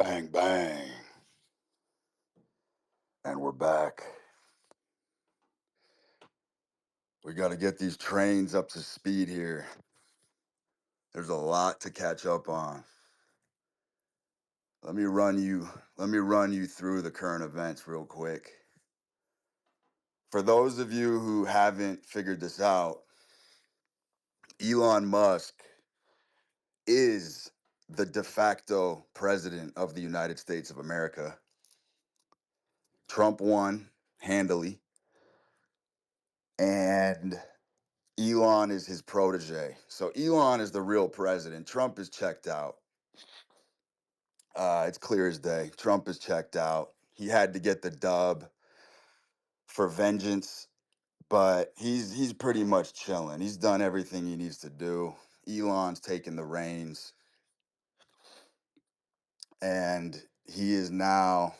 Bang, bang. And we're back. We got to get these trains up to speed here. There's a lot to catch up on. Let me run you through the current events real quick. For those of you who haven't figured this out, Elon Musk is the de facto president of the United States of America. Trump won handily, and Elon is his protege. So Elon is the real president. Trump is checked out. It's clear as day. Trump is checked out. He had to get the dub for vengeance, but he's pretty much chilling. He's done everything he needs to do. Elon's taken the reins, and he is now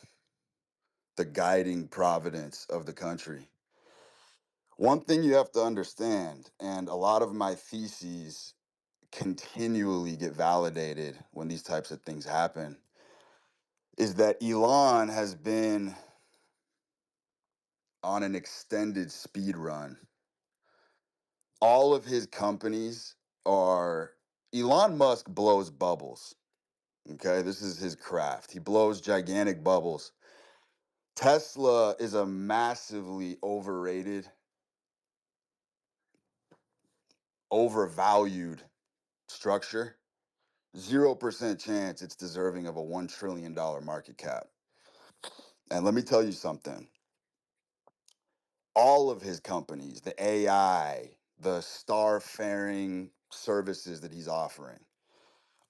the guiding providence of the country. One thing you have to understand, and a lot of my theses continually get validated when these types of things happen, is that Elon has been on an extended speed run. All of his companies are Elon Musk blows bubbles. Okay, this is his craft. He blows gigantic bubbles. Tesla is a massively overrated, overvalued structure. 0% chance it's deserving of a $1 trillion market cap. And let me tell you something. All of his companies, the AI, the starfaring services that he's offering,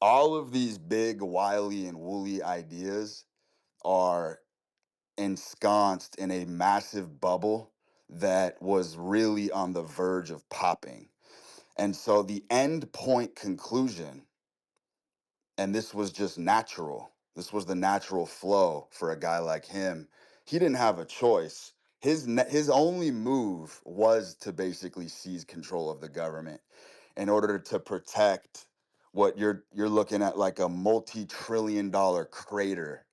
all of these big, wily, and woolly ideas are ensconced in a massive bubble that was really on the verge of popping. And so the end point conclusion, and this was just natural, this was the natural flow for a guy like him. He didn't have a choice. His only move was to basically seize control of the government in order to protect what you're looking at, like a multi-trillion-dollar crater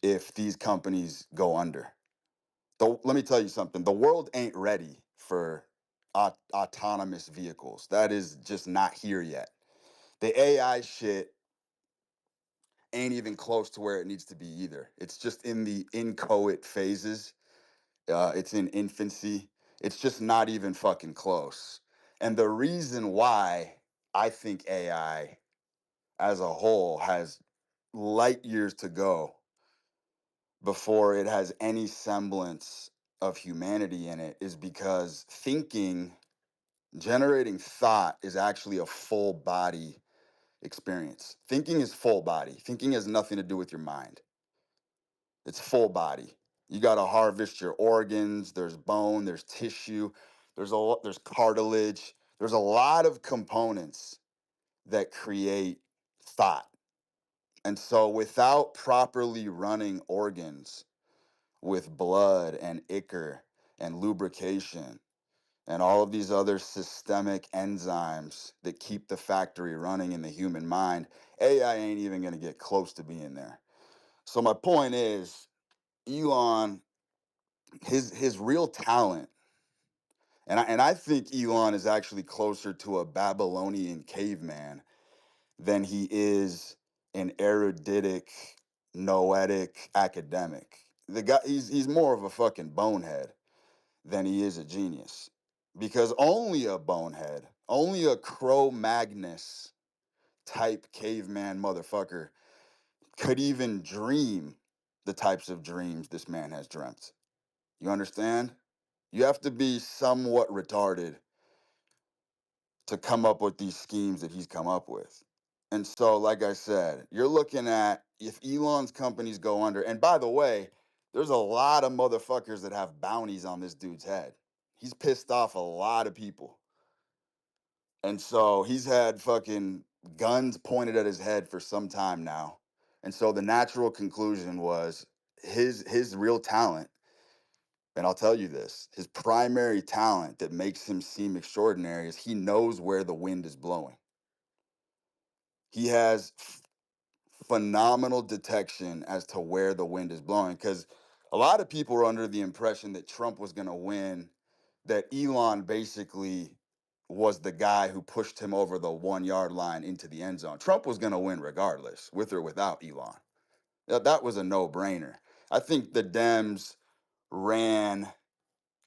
if these companies go under. Let me tell you something. The world ain't ready for autonomous vehicles. That is just not here yet. The AI shit ain't even close to where it needs to be either. It's just in the inchoate phases. It's in infancy. It's just not even fucking close. And the reason why I think AI as a whole has light years to go before it has any semblance of humanity in it is because generating thought is actually a full body experience. Thinking is full body. Thinking has nothing to do with your mind. It's full body. You got to harvest your organs. There's bone. There's tissue. There's cartilage. There's a lot of components that create thought. And so, without properly running organs with blood and ichor and lubrication and all of these other systemic enzymes that keep the factory running in the human mind, AI ain't even going to get close to being there. So, my point is, Elon, his real talent, and I think Elon is actually closer to a Babylonian caveman than he is an eruditic, noetic academic. The guy, he's more of a fucking bonehead than he is a genius, because only a bonehead, only a Cro-Magnus type caveman motherfucker could even dream the types of dreams this man has dreamt. You understand? You have to be somewhat retarded to come up with these schemes that he's come up with. And so, like I said, you're looking at if Elon's companies go under, and by the way, there's a lot of motherfuckers that have bounties on this dude's head. He's pissed off a lot of people. And so he's had fucking guns pointed at his head for some time now. And so the natural conclusion was his real talent, and I'll tell you this, his primary talent that makes him seem extraordinary is he knows where the wind is blowing. He has phenomenal detection as to where the wind is blowing, because a lot of people were under the impression that Trump was going to win, that Elon basically was the guy who pushed him over the 1 yard line into the end zone. Trump was going to win regardless, with or without Elon. That was a no brainer. I think the Dems ran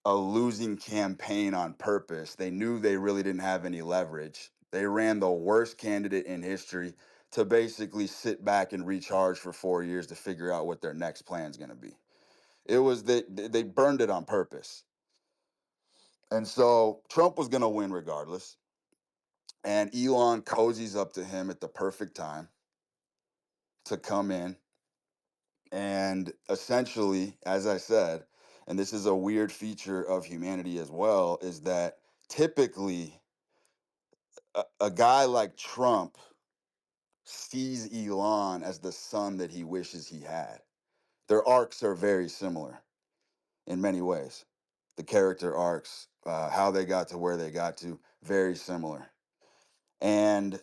a losing campaign on purpose. They knew they really didn't have any leverage. They ran the worst candidate in history to basically sit back and recharge for 4 years to figure out what their next plan is going to be. It was that they burned it on purpose. And so Trump was going to win regardless. And Elon cozies up to him at the perfect time to come in. And essentially, as I said, and this is a weird feature of humanity as well, is that typically a guy like Trump sees Elon as the son that he wishes he had. Their arcs are very similar in many ways. The character arcs, how they got to where they got to, very similar. And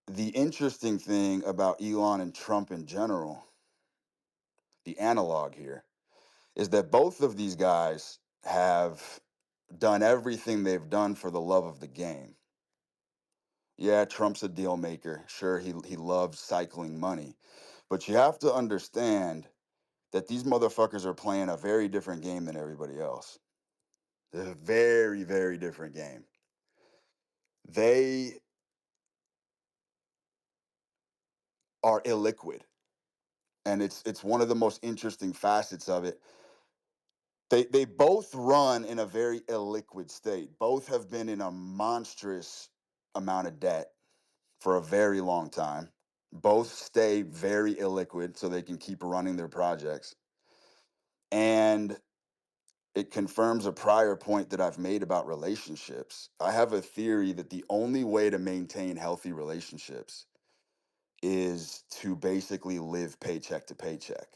the interesting thing about Elon and Trump in general, the analog here, is that both of these guys have done everything they've done for the love of the game. Yeah, Trump's a deal maker. Sure, he loves cycling money. But you have to understand that these motherfuckers are playing a very different game than everybody else. It's a very, very different game. They are illiquid. And it's one of the most interesting facets of it. They both run in a very illiquid state. Both have been in a monstrous amount of debt for a very long time. Both stay very illiquid so they can keep running their projects. And it confirms a prior point that I've made about relationships. I have a theory that the only way to maintain healthy relationships is to basically live paycheck to paycheck.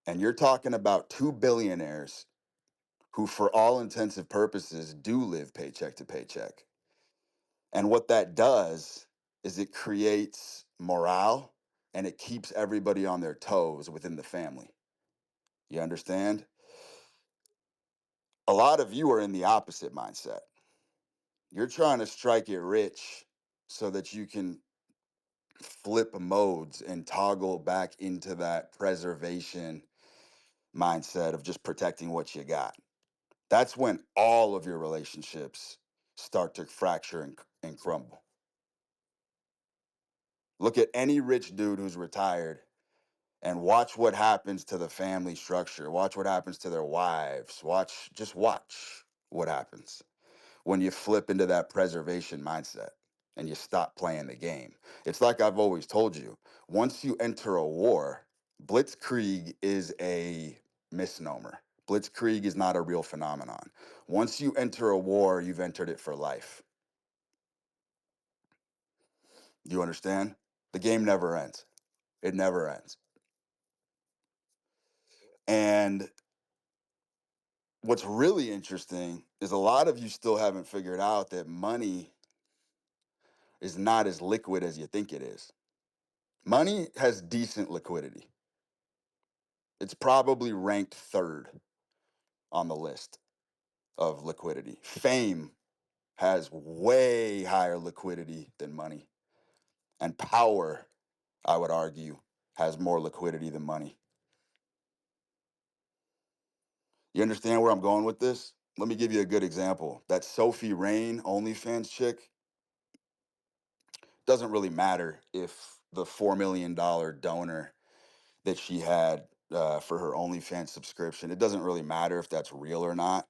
And you're talking about two billionaires who, for all intensive purposes, do live paycheck to paycheck. And what that does is it creates morale and it keeps everybody on their toes within the family. You understand? A lot of you are in the opposite mindset. You're trying to strike it rich so that you can flip modes and toggle back into that preservation mindset of just protecting what you got. That's when all of your relationships start to fracture and crumble. Look at any rich dude who's retired and watch what happens to the family structure. Watch what happens to their wives. Just watch what happens when you flip into that preservation mindset and you stop playing the game. It's like I've always told you, once you enter a war, blitzkrieg is a misnomer. Blitzkrieg is not a real phenomenon. Once you enter a war, you've entered it for life. You understand? The game never ends. It never ends. And what's really interesting is a lot of you still haven't figured out that money is not as liquid as you think it is. Money has decent liquidity. It's probably ranked third on the list of liquidity. Fame has way higher liquidity than money. And power, I would argue, has more liquidity than money. You understand where I'm going with this? Let me give you a good example. That Sophie Rain OnlyFans chick, doesn't really matter if the $4 million donor that she had for her OnlyFans subscription, it doesn't really matter if that's real or not.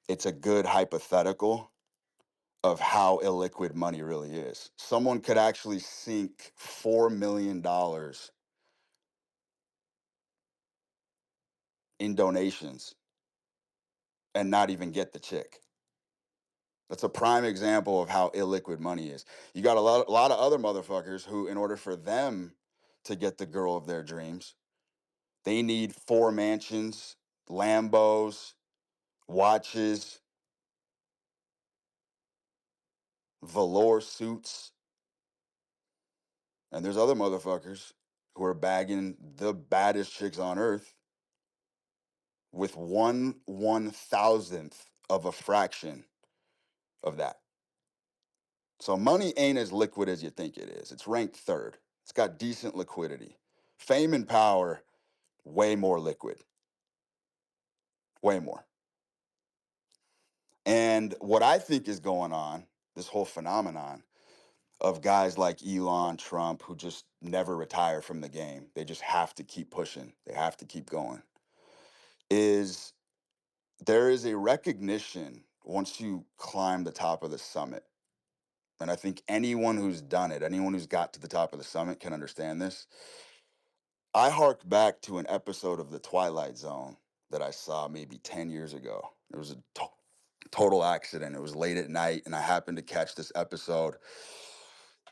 It's a good hypothetical of how illiquid money really is. Someone could actually sink $4 million in donations and not even get the chick. That's a prime example of how illiquid money is. You got a lot of other motherfuckers who, in order for them to get the girl of their dreams, they need 4 mansions, Lambos, watches, velour suits. And there's other motherfuckers who are bagging the baddest chicks on earth with 1/1000th of a fraction of that. So money ain't as liquid as you think it is. It's ranked third. It's got decent liquidity. Fame and power, way more liquid. Way more. And what I think is going on, this whole phenomenon of guys like Elon, Trump, who just never retire from the game, they just have to keep pushing, they have to keep going, is there is a recognition once you climb the top of the summit. And I think anyone who's done it, anyone who's got to the top of the summit can understand this. I hark back to an episode of The Twilight Zone that I saw maybe 10 years ago. It was a total accident. It was late at night, and I happened to catch this episode.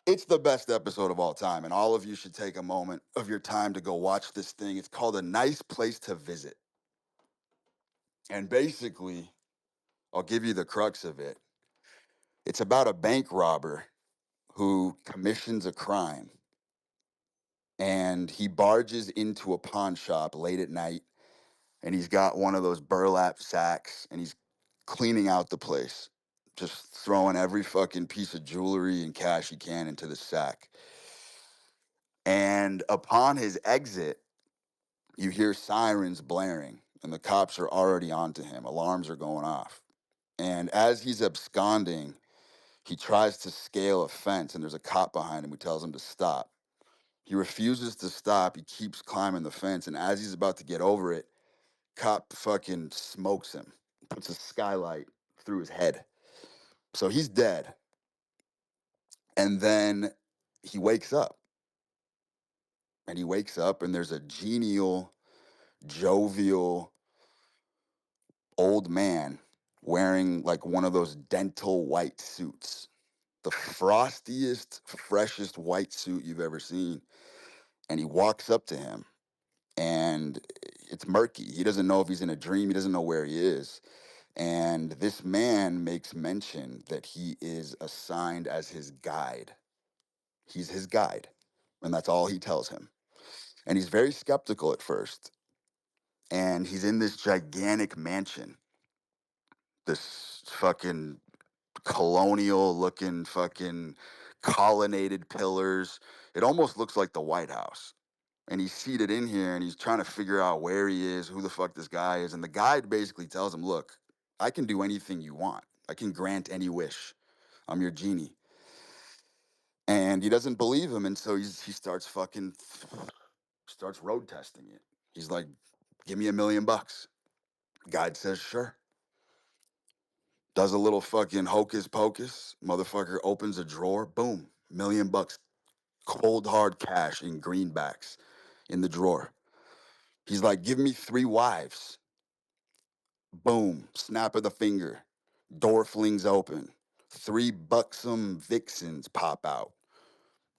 It's the best episode of all time, and all of you should take a moment of your time to go watch this thing. It's called A Nice Place to Visit. And basically, I'll give you the crux of it. It's about a bank robber who commissions a crime, and he barges into a pawn shop late at night, and he's got one of those burlap sacks, and he's cleaning out the place, just throwing every fucking piece of jewelry and cash he can into the sack. And upon his exit, you hear sirens blaring, and the cops are already onto him. Alarms are going off. And as he's absconding, he tries to scale a fence, and there's a cop behind him who tells him to stop. He refuses to stop. He keeps climbing the fence, and as he's about to get over it, cop fucking smokes him, puts a skylight through his head. So he's dead. And then he wakes up. And he wakes up, and there's a genial, jovial old man wearing like one of those dental white suits, the frostiest, freshest white suit you've ever seen. And he walks up to him, and it's murky. He doesn't know if he's in a dream. He doesn't know where he is. And this man makes mention that he is assigned as his guide. He's his guide. And that's all he tells him. And he's very skeptical at first. And he's in this gigantic mansion, this fucking colonial looking fucking colonnaded pillars. It almost looks like the White House. And he's seated in here, and he's trying to figure out where he is, who the fuck this guy is. And the guide basically tells him, look, I can do anything you want. I can grant any wish. I'm your genie. And he doesn't believe him. And so he starts road testing it. He's like, give me $1,000,000. Guide says, sure. Does a little fucking hocus pocus. Motherfucker opens a drawer. Boom. $1,000,000. Cold hard cash in greenbacks in the drawer. He's like, give me 3 wives. Boom. Snap of the finger. Door flings open. 3 buxom vixens pop out,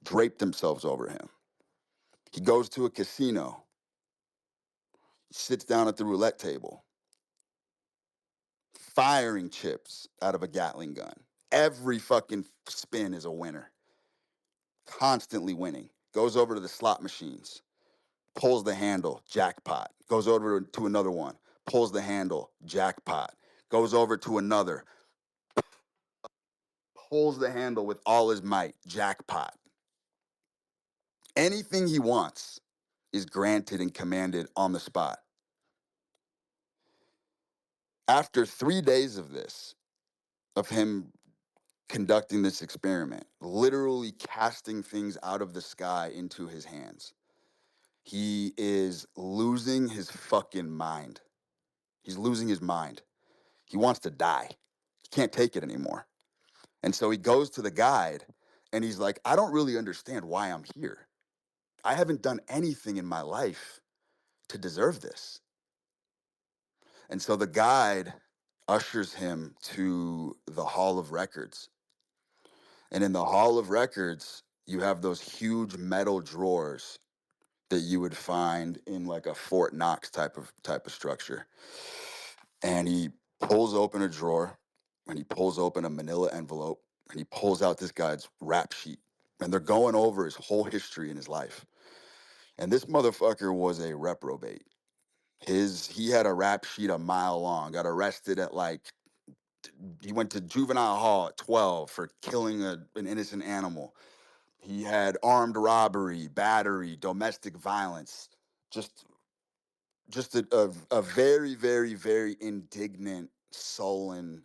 drape themselves over him. He goes to a casino, sits down at the roulette table, firing chips out of a Gatling gun. Every fucking spin is a winner. Constantly winning. Goes over to the slot machines, pulls the handle, jackpot. Goes over to another one, pulls the handle, jackpot. Goes over to another, pulls the handle with all his might, jackpot. Anything he wants is granted and commanded on the spot. After 3 days of this, of him conducting this experiment, literally casting things out of the sky into his hands, he is losing his fucking mind. He's losing his mind. He wants to die. He can't take it anymore. And so he goes to the guide, and he's like, I don't really understand why I'm here. I haven't done anything in my life to deserve this. And so the guide ushers him to the Hall of Records. And in the Hall of Records, you have those huge metal drawers that you would find in like a Fort Knox type of structure. And he pulls open a drawer, and he pulls open a manila envelope, and he pulls out this guy's rap sheet. and they're going over his whole history in his life. And this motherfucker was a reprobate. He had a rap sheet a mile long. Got arrested at like he went to juvenile hall at 12 for killing an innocent animal. He had armed robbery, battery, domestic violence. Just just a very, very, very indignant, sullen,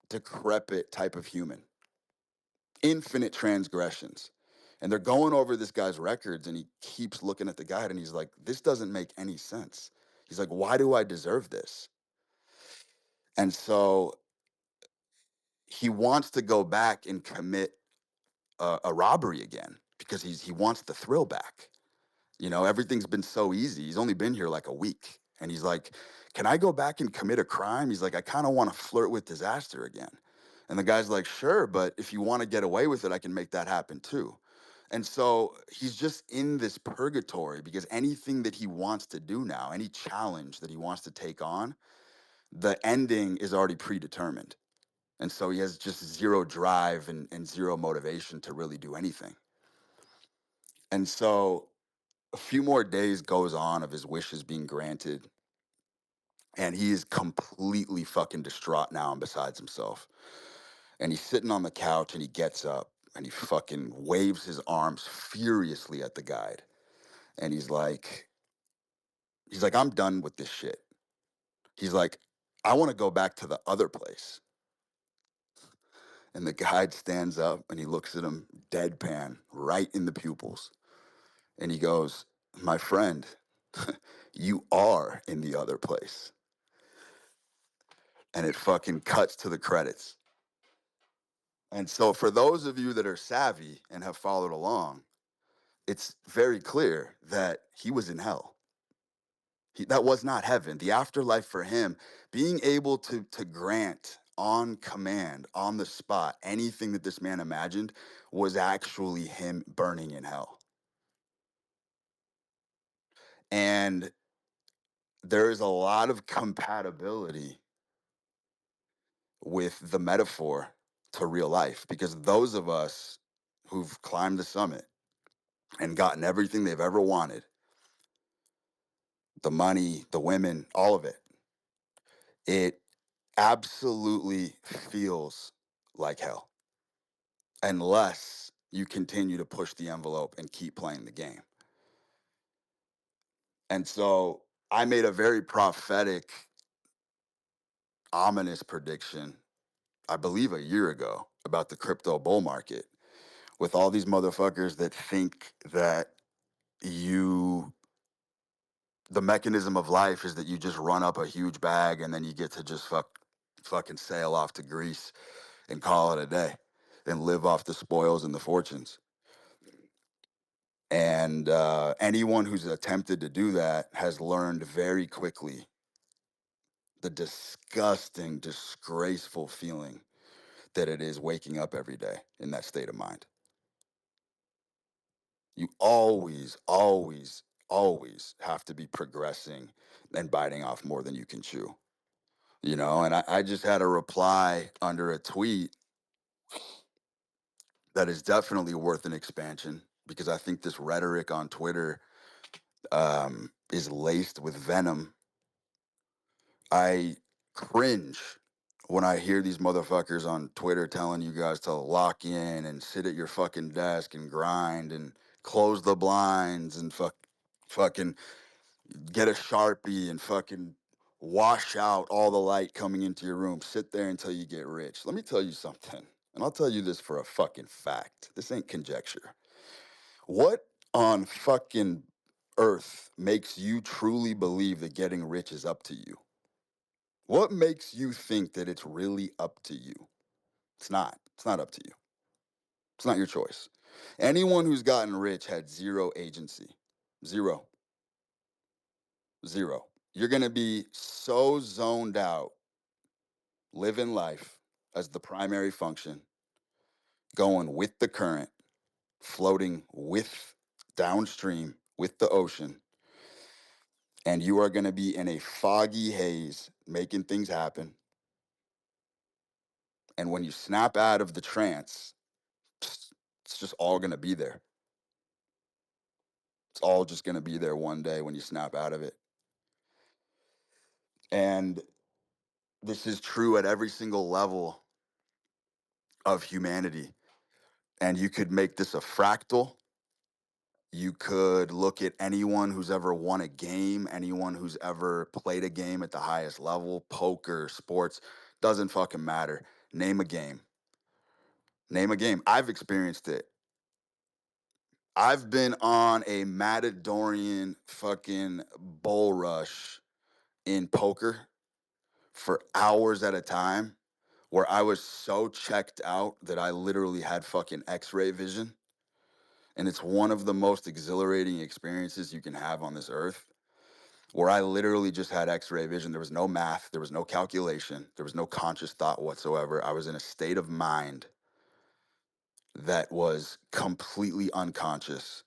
decrepit type of human. Infinite transgressions. And they're going over this guy's records, and he keeps looking at the guide, and he's like, this doesn't make any sense. He's like, why do I deserve this? And so he wants to go back and commit a robbery again because he wants the thrill back. You know, everything's been so easy. He's only been here like a week. And he's like, can I go back and commit a crime? He's like, I kind of want to flirt with disaster again. And the guy's like, sure, but if you want to get away with it, I can make that happen too. And so he's just in this purgatory because anything that he wants to do now, any challenge that he wants to take on, the ending is already predetermined. And so he has just zero drive and zero motivation to really do anything. And so a few more days goes on of his wishes being granted, and he is completely fucking distraught now and besides himself. And he's sitting on the couch, and he gets up and he fucking waves his arms furiously at the guide. And he's like, I'm done with this shit. He's like, I want to go back to the other place. And the guide stands up and he looks at him deadpan right in the pupils. And he goes, my friend, you are in the other place. And it fucking cuts to the credits. And so for those of you that are savvy and have followed along, it's very clear that he was in hell. That was not heaven. The afterlife for him, being able to grant on command, on the spot, anything that this man imagined was actually him burning in hell. And there is a lot of compatibility with the metaphor to real life because those of us who've climbed the summit and gotten everything they've ever wanted, the money, the women, all of it, it absolutely feels like hell unless you continue to push the envelope and keep playing the game. And so I made a very prophetic, ominous prediction, I believe a year ago, about the crypto bull market with all these motherfuckers that think that you the mechanism of life is that you just run up a huge bag and then you get to just fucking sail off to Greece and call it a day and live off the spoils and the fortunes. And anyone who's attempted to do that has learned very quickly the disgusting, disgraceful feeling that it is waking up every day in that state of mind. You always, always, always have to be progressing and biting off more than you can chew. You know, and I just had a reply under a tweet that is definitely worth an expansion because I think this rhetoric on Twitter is laced with venom. I cringe when I hear these motherfuckers on Twitter telling you guys to lock in and sit at your fucking desk and grind and close the blinds and fucking get a Sharpie and fucking wash out all the light coming into your room. Sit there until you get rich. Let me tell you something, and I'll tell you this for a fucking fact. This ain't conjecture. What on fucking earth makes you truly believe that getting rich is up to you? What makes you think that it's really up to you? It's not. It's not up to you. It's not your choice. Anyone who's gotten rich had zero agency. Zero. Zero. You're going to be so zoned out, living life as the primary function, going with the current, floating with downstream with the ocean, and you are going to be in a foggy haze making things happen. And when you snap out of the trance, It's just all going to be there. It's all just going to be there one day when you snap out of it. And this is true at every single level of humanity. And you could make this a fractal. You could look at anyone who's ever won a game, anyone who's ever played a game at the highest level, poker, sports, doesn't fucking matter. Name a game. Name a game. I've experienced it. I've been on a Matadorian fucking bull rush in poker for hours at a time where I was so checked out that I literally had fucking x-ray vision. And it's one of the most exhilarating experiences you can have on this earth, where I literally just had x-ray vision. There was no math, there was no calculation, there was no conscious thought whatsoever. I was in a state of mind that was completely unconscious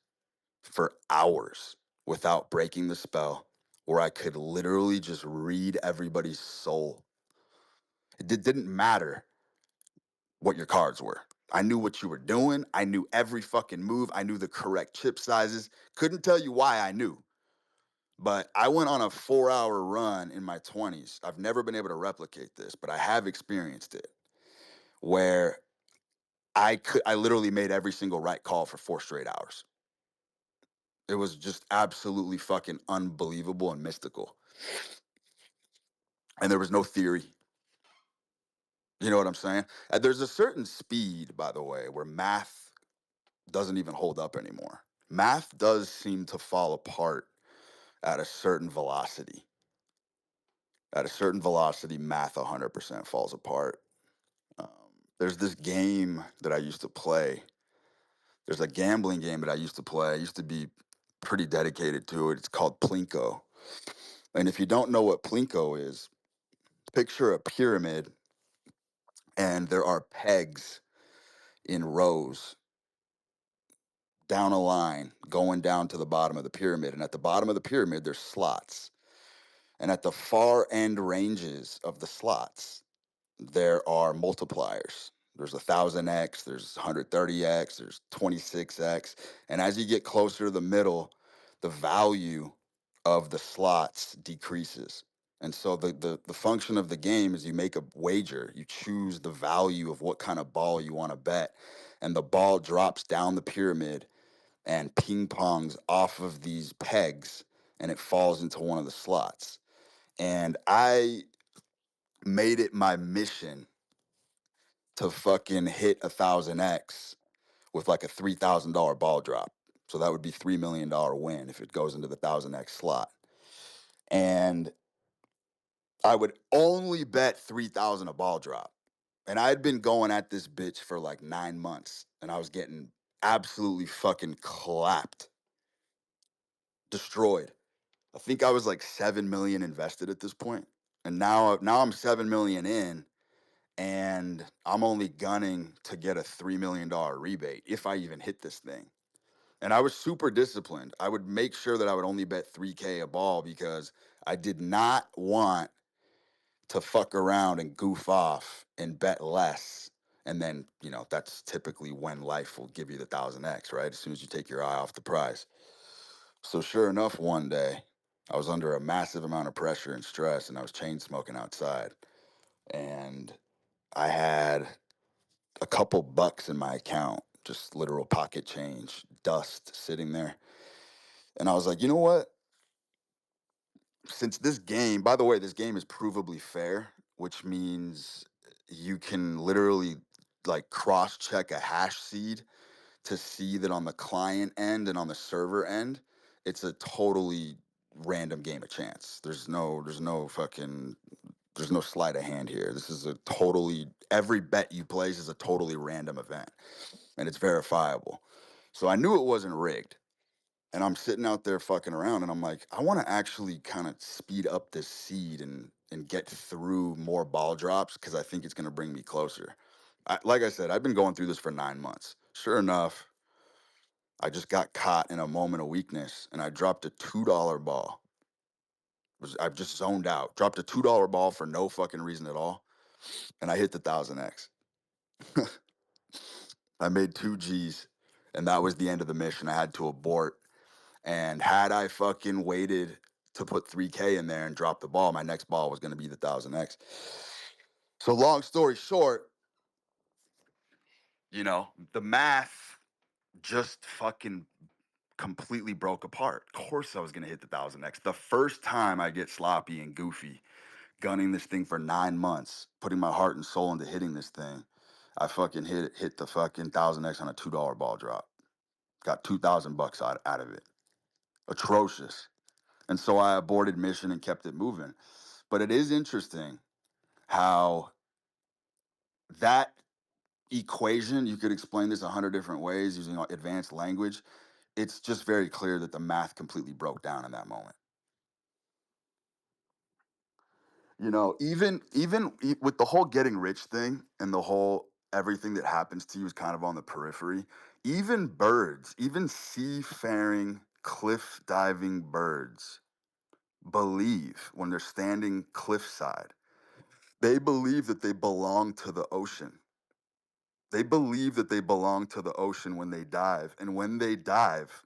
for hours without breaking the spell, where I could literally just read everybody's soul. Didn't matter what your cards were. I knew what you were doing. I knew every fucking move. I knew the correct chip sizes. Couldn't tell you why I knew. But I went on a 4-hour run in my 20s. I've never been able to replicate this, but I have experienced it where I literally made every single right call for 4 straight hours. It was just absolutely fucking unbelievable and mystical. And there was no theory. You know what I'm saying? There's a certain speed, by the way, where math doesn't even hold up anymore. Math does seem to fall apart at a certain velocity. At a certain velocity, math 100% falls apart. Um, there's this game that I used to play. There's a gambling game that I used to play. I used to be pretty dedicated to it. It's called Plinko. And if you don't know what Plinko is, picture a pyramid and there are pegs in rows down a line going down to the bottom of the pyramid. And at the bottom of the pyramid, there's slots. And at the far end ranges of the slots, there are multipliers. There's 1000x, there's 130x, there's 26x. And as you get closer to the middle, the value of the slots decreases. And so the function of the game is you make a wager, you choose the value of what kind of ball you want to bet, and the ball drops down the pyramid and ping pongs off of these pegs and it falls into one of the slots. And I made it my mission to fucking hit 1000x with like a $3,000 ball drop. So that would be $3 million win if it goes into the 1000x slot. And I would only bet 3,000 a ball drop. And I had been going at this bitch for like 9 months and I was getting absolutely fucking clapped, destroyed. I think I was like 7 million invested at this point. And now I'm 7 million in and I'm only gunning to get a $3 million rebate if I even hit this thing. And I was super disciplined. I would make sure that I would only bet 3K a ball because I did not want to fuck around and goof off and bet less. And then, that's typically when life will give you the 1000x, right? As soon as you take your eye off the prize. So sure enough, one day I was under a massive amount of pressure and stress and I was chain smoking outside. And I had a couple bucks in my account, just literal pocket change, dust sitting there. And I was like, you know what? Since this game, by the way, this game is provably fair, which means you can literally like cross check a hash seed to see that on the client end and on the server end, it's a totally random game of chance. There's no sleight of hand here. This is every bet you place is a totally random event and it's verifiable. So I knew it wasn't rigged. And I'm sitting out there fucking around and I'm like, I want to actually kind of speed up this seed and get through more ball drops because I think it's going to bring me closer. Like I said, I've been going through this for 9 months. Sure enough, I just got caught in a moment of weakness and I dropped a $2 ball. I've just zoned out. Dropped a $2 ball for no fucking reason at all. And I hit the 1000x. I made 2 G's, and that was the end of the mission. I had to abort. And had I fucking waited to put 3K in there and drop the ball, my next ball was going to be the 1000X. So, long story short, the math just fucking completely broke apart. Of course, I was going to hit the 1000X. The first time I get sloppy and goofy, gunning this thing for 9 months, putting my heart and soul into hitting this thing, I fucking hit the fucking 1000X on a $2 ball drop. Got $2,000 out of it. Atrocious. And so I aborted mission and kept it moving. But it is interesting how that equation, you could explain this 100 different ways using advanced language. It's just very clear that the math completely broke down in that moment. With the whole getting rich thing and the whole everything that happens to you is kind of on the periphery. Even birds, even seafaring, cliff diving birds believe when they're standing cliffside, they believe that they belong to the ocean. They believe that they belong to the ocean when they dive. And when they dive,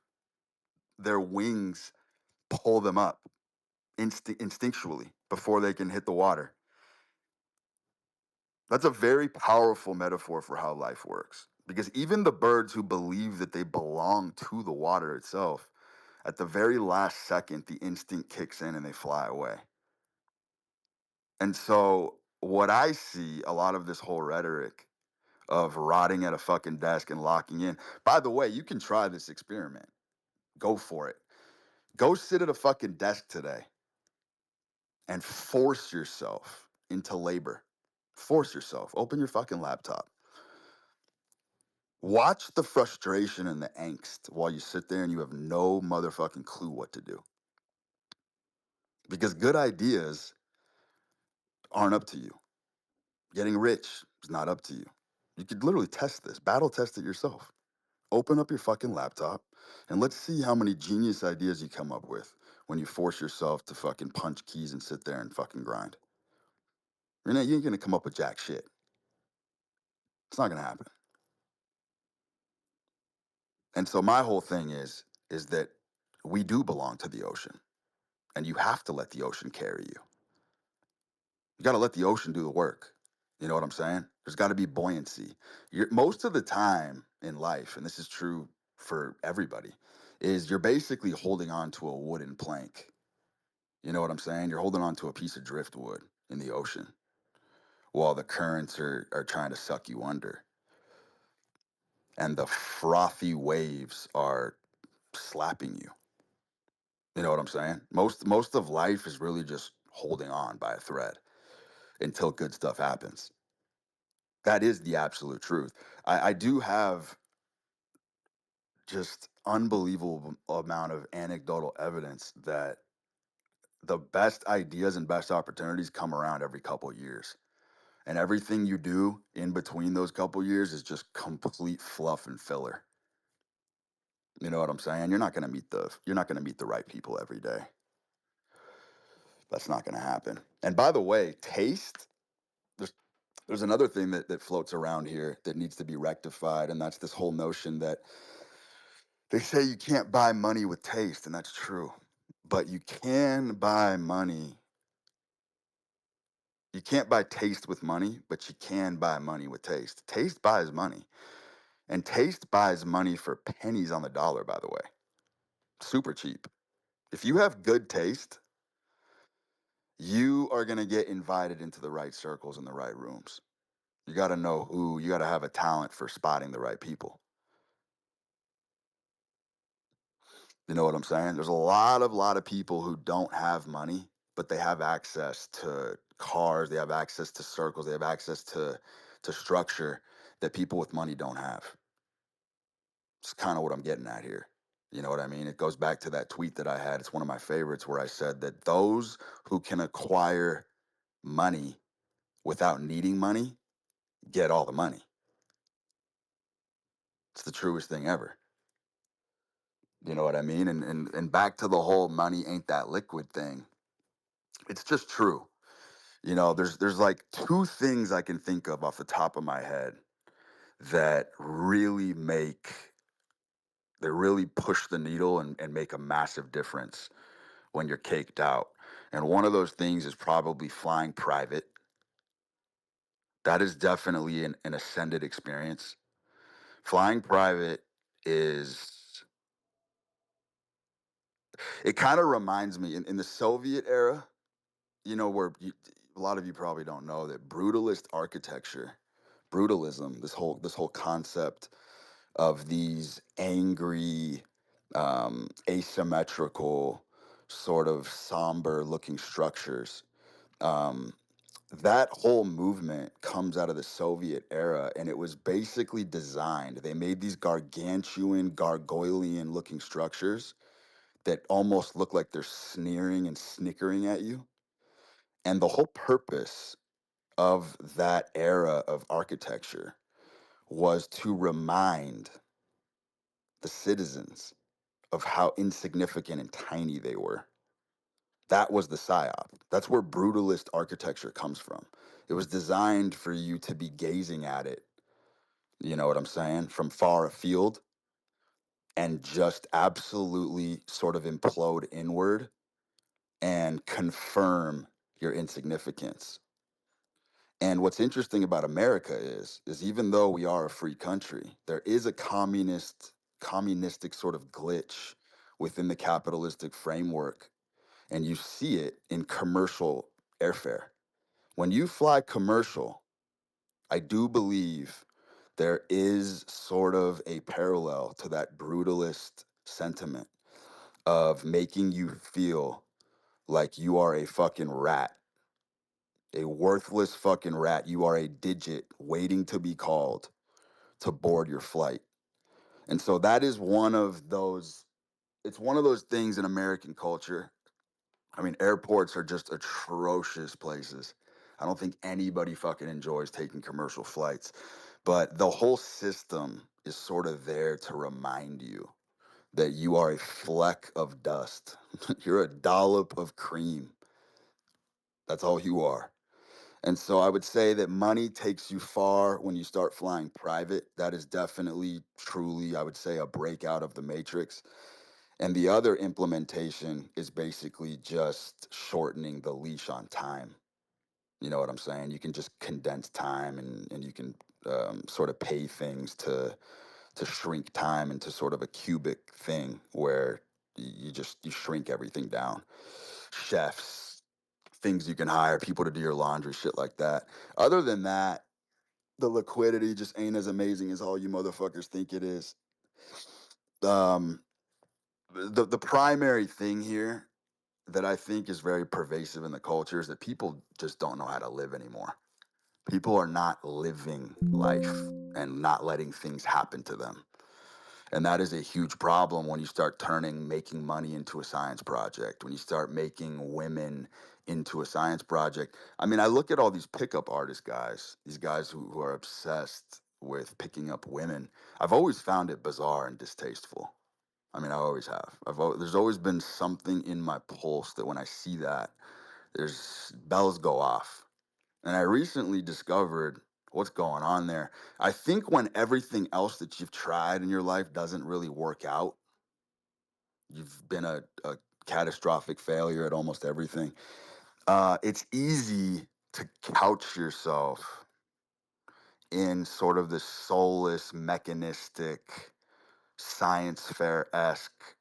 their wings pull them up instinctually before they can hit the water. That's a very powerful metaphor for how life works. Because even the birds who believe that they belong to the water itself, at the very last second, the instinct kicks in and they fly away. And so, what I see a lot of this whole rhetoric of rotting at a fucking desk and locking in. By the way, you can try this experiment. Go for it. Go sit at a fucking desk today and force yourself into labor. Force yourself. Open your fucking laptop. Watch the frustration and the angst while you sit there and you have no motherfucking clue what to do. Because good ideas aren't up to you. Getting rich is not up to you. You could literally test this, battle test it yourself. Open up your fucking laptop and let's see how many genius ideas you come up with when you force yourself to fucking punch keys and sit there and fucking grind. You ain't gonna come up with jack shit. It's not gonna happen. And so my whole thing is that we do belong to the ocean, and you have to let the ocean carry you. You got to let the ocean do the work. You know what I'm saying? There's got to be buoyancy. Most of the time in life, and this is true for everybody, is you're basically holding on to a wooden plank. You know what I'm saying? You're holding on to a piece of driftwood in the ocean while the currents are trying to suck you under. And the frothy waves are slapping you. You know what I'm saying? Most of life is really just holding on by a thread until good stuff happens. That is the absolute truth. I do have just unbelievable amount of anecdotal evidence that the best ideas and best opportunities come around every couple of years. And everything you do in between those couple years is just complete fluff and filler. You know what I'm saying? You're not going to meet the right people every day. That's not going to happen. And by the way, taste, there's there's another thing that floats around here that needs to be rectified, and that's this whole notion that they say you can't buy money with taste, and that's true. But you can buy money. You can't buy taste with money, but you can buy money with taste. Taste buys money. And taste buys money for pennies on the dollar, by the way. Super cheap. If you have good taste, you are going to get invited into the right circles and the right rooms. You got to have a talent for spotting the right people. You know what I'm saying? There's a lot of people who don't have money, but they have access to cars, they have access to circles, they have access to structure that people with money don't have. It's kind of what I'm getting at here. You know what I mean? It goes back to that tweet that I had. It's one of my favorites where I said that those who can acquire money without needing money get all the money. It's the truest thing ever. You know what I mean? And back to the whole money ain't that liquid thing. It's just true. There's like two things I can think of off the top of my head that really make they really push the needle and make a massive difference when you're caked out. And one of those things is probably flying private. That is definitely an ascended experience. Flying private is, it kind of reminds me in the Soviet era, where a lot of you probably don't know that brutalist architecture, brutalism, this whole concept of these angry, asymmetrical, sort of somber looking structures. Um, that whole movement comes out of the Soviet era, and it was basically designed. They made these gargantuan, gargoylean looking structures that almost look like they're sneering and snickering at you. And the whole purpose of that era of architecture was to remind the citizens of how insignificant and tiny they were. That was the psyop. That's where brutalist architecture comes from. It was designed for you to be gazing at it, you know what I'm saying, from far afield and just absolutely sort of implode inward and confirm your insignificance. And what's interesting about America is even though we are a free country, there is a communistic sort of glitch within the capitalistic framework, and you see it in commercial airfare. When you fly commercial, I do believe there is sort of a parallel to that brutalist sentiment of making you feel like you are a fucking rat, a worthless fucking rat. You are a digit waiting to be called to board your flight. And so that is it's one of those things in American culture. I mean, airports are just atrocious places. I don't think anybody fucking enjoys taking commercial flights, but the whole system is sort of there to remind you that you are a fleck of dust. You're a dollop of cream. That's all you are. And so I would say that money takes you far when you start flying private. That is definitely, truly, I would say, a breakout of the matrix. And the other implementation is basically just shortening the leash on time. You know what I'm saying? You can just condense time, and you can sort of pay things to shrink time into sort of a cubic thing where you shrink everything down. Chefs, things you can hire, people to do your laundry, shit like that. Other than that, the liquidity just ain't as amazing as all you motherfuckers think it is. Um, the primary thing here that I think is very pervasive in the culture is that people just don't know how to live anymore. People are not living life and not letting things happen to them. And that is a huge problem when you start turning making money into a science project, when you start making women into a science project. I mean, I look at all these pickup artist guys, these guys who are obsessed with picking up women. I've always found it bizarre and distasteful. I mean, I always have. There's always been something in my pulse that when I see that, there's bells go off. And I recently discovered what's going on there. I think when everything else that you've tried in your life doesn't really work out, you've been a catastrophic failure at almost everything. It's easy to couch yourself in sort of this soulless, mechanistic, science fair esque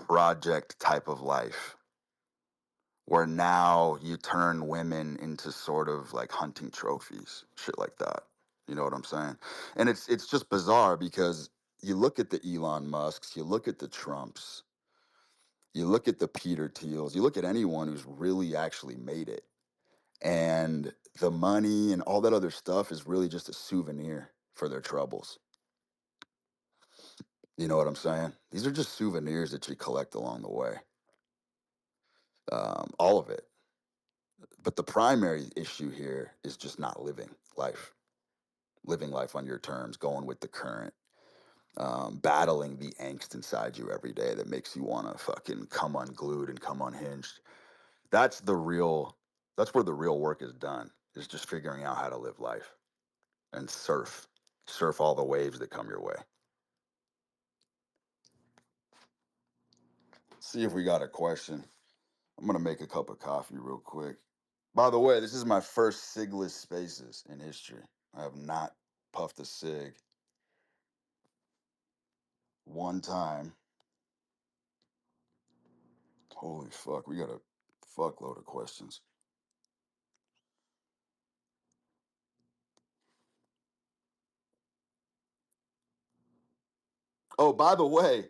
project type of life where now you turn women into sort of like hunting trophies, shit like that. You know what I'm saying? And it's just bizarre because you look at the Elon Musks, you look at the Trumps, you look at the Peter Thiels, you look at anyone who's really actually made it. And the money and all that other stuff is really just a souvenir for their troubles. You know what I'm saying? These are just souvenirs that you collect along the way. All of it. But the primary issue here is just not living life on your terms, going with the current, battling the angst inside you every day that makes you want to fucking come unglued and come unhinged. That's the real, that's where the real work is done, is just figuring out how to live life and surf. Surf all the waves that come your way. See if we got a question. I'm gonna make a cup of coffee real quick. By the way, this is my first cigless spaces in history. I have not puffed a cig one time. Holy fuck, we got a fuckload of questions. Oh, by the way,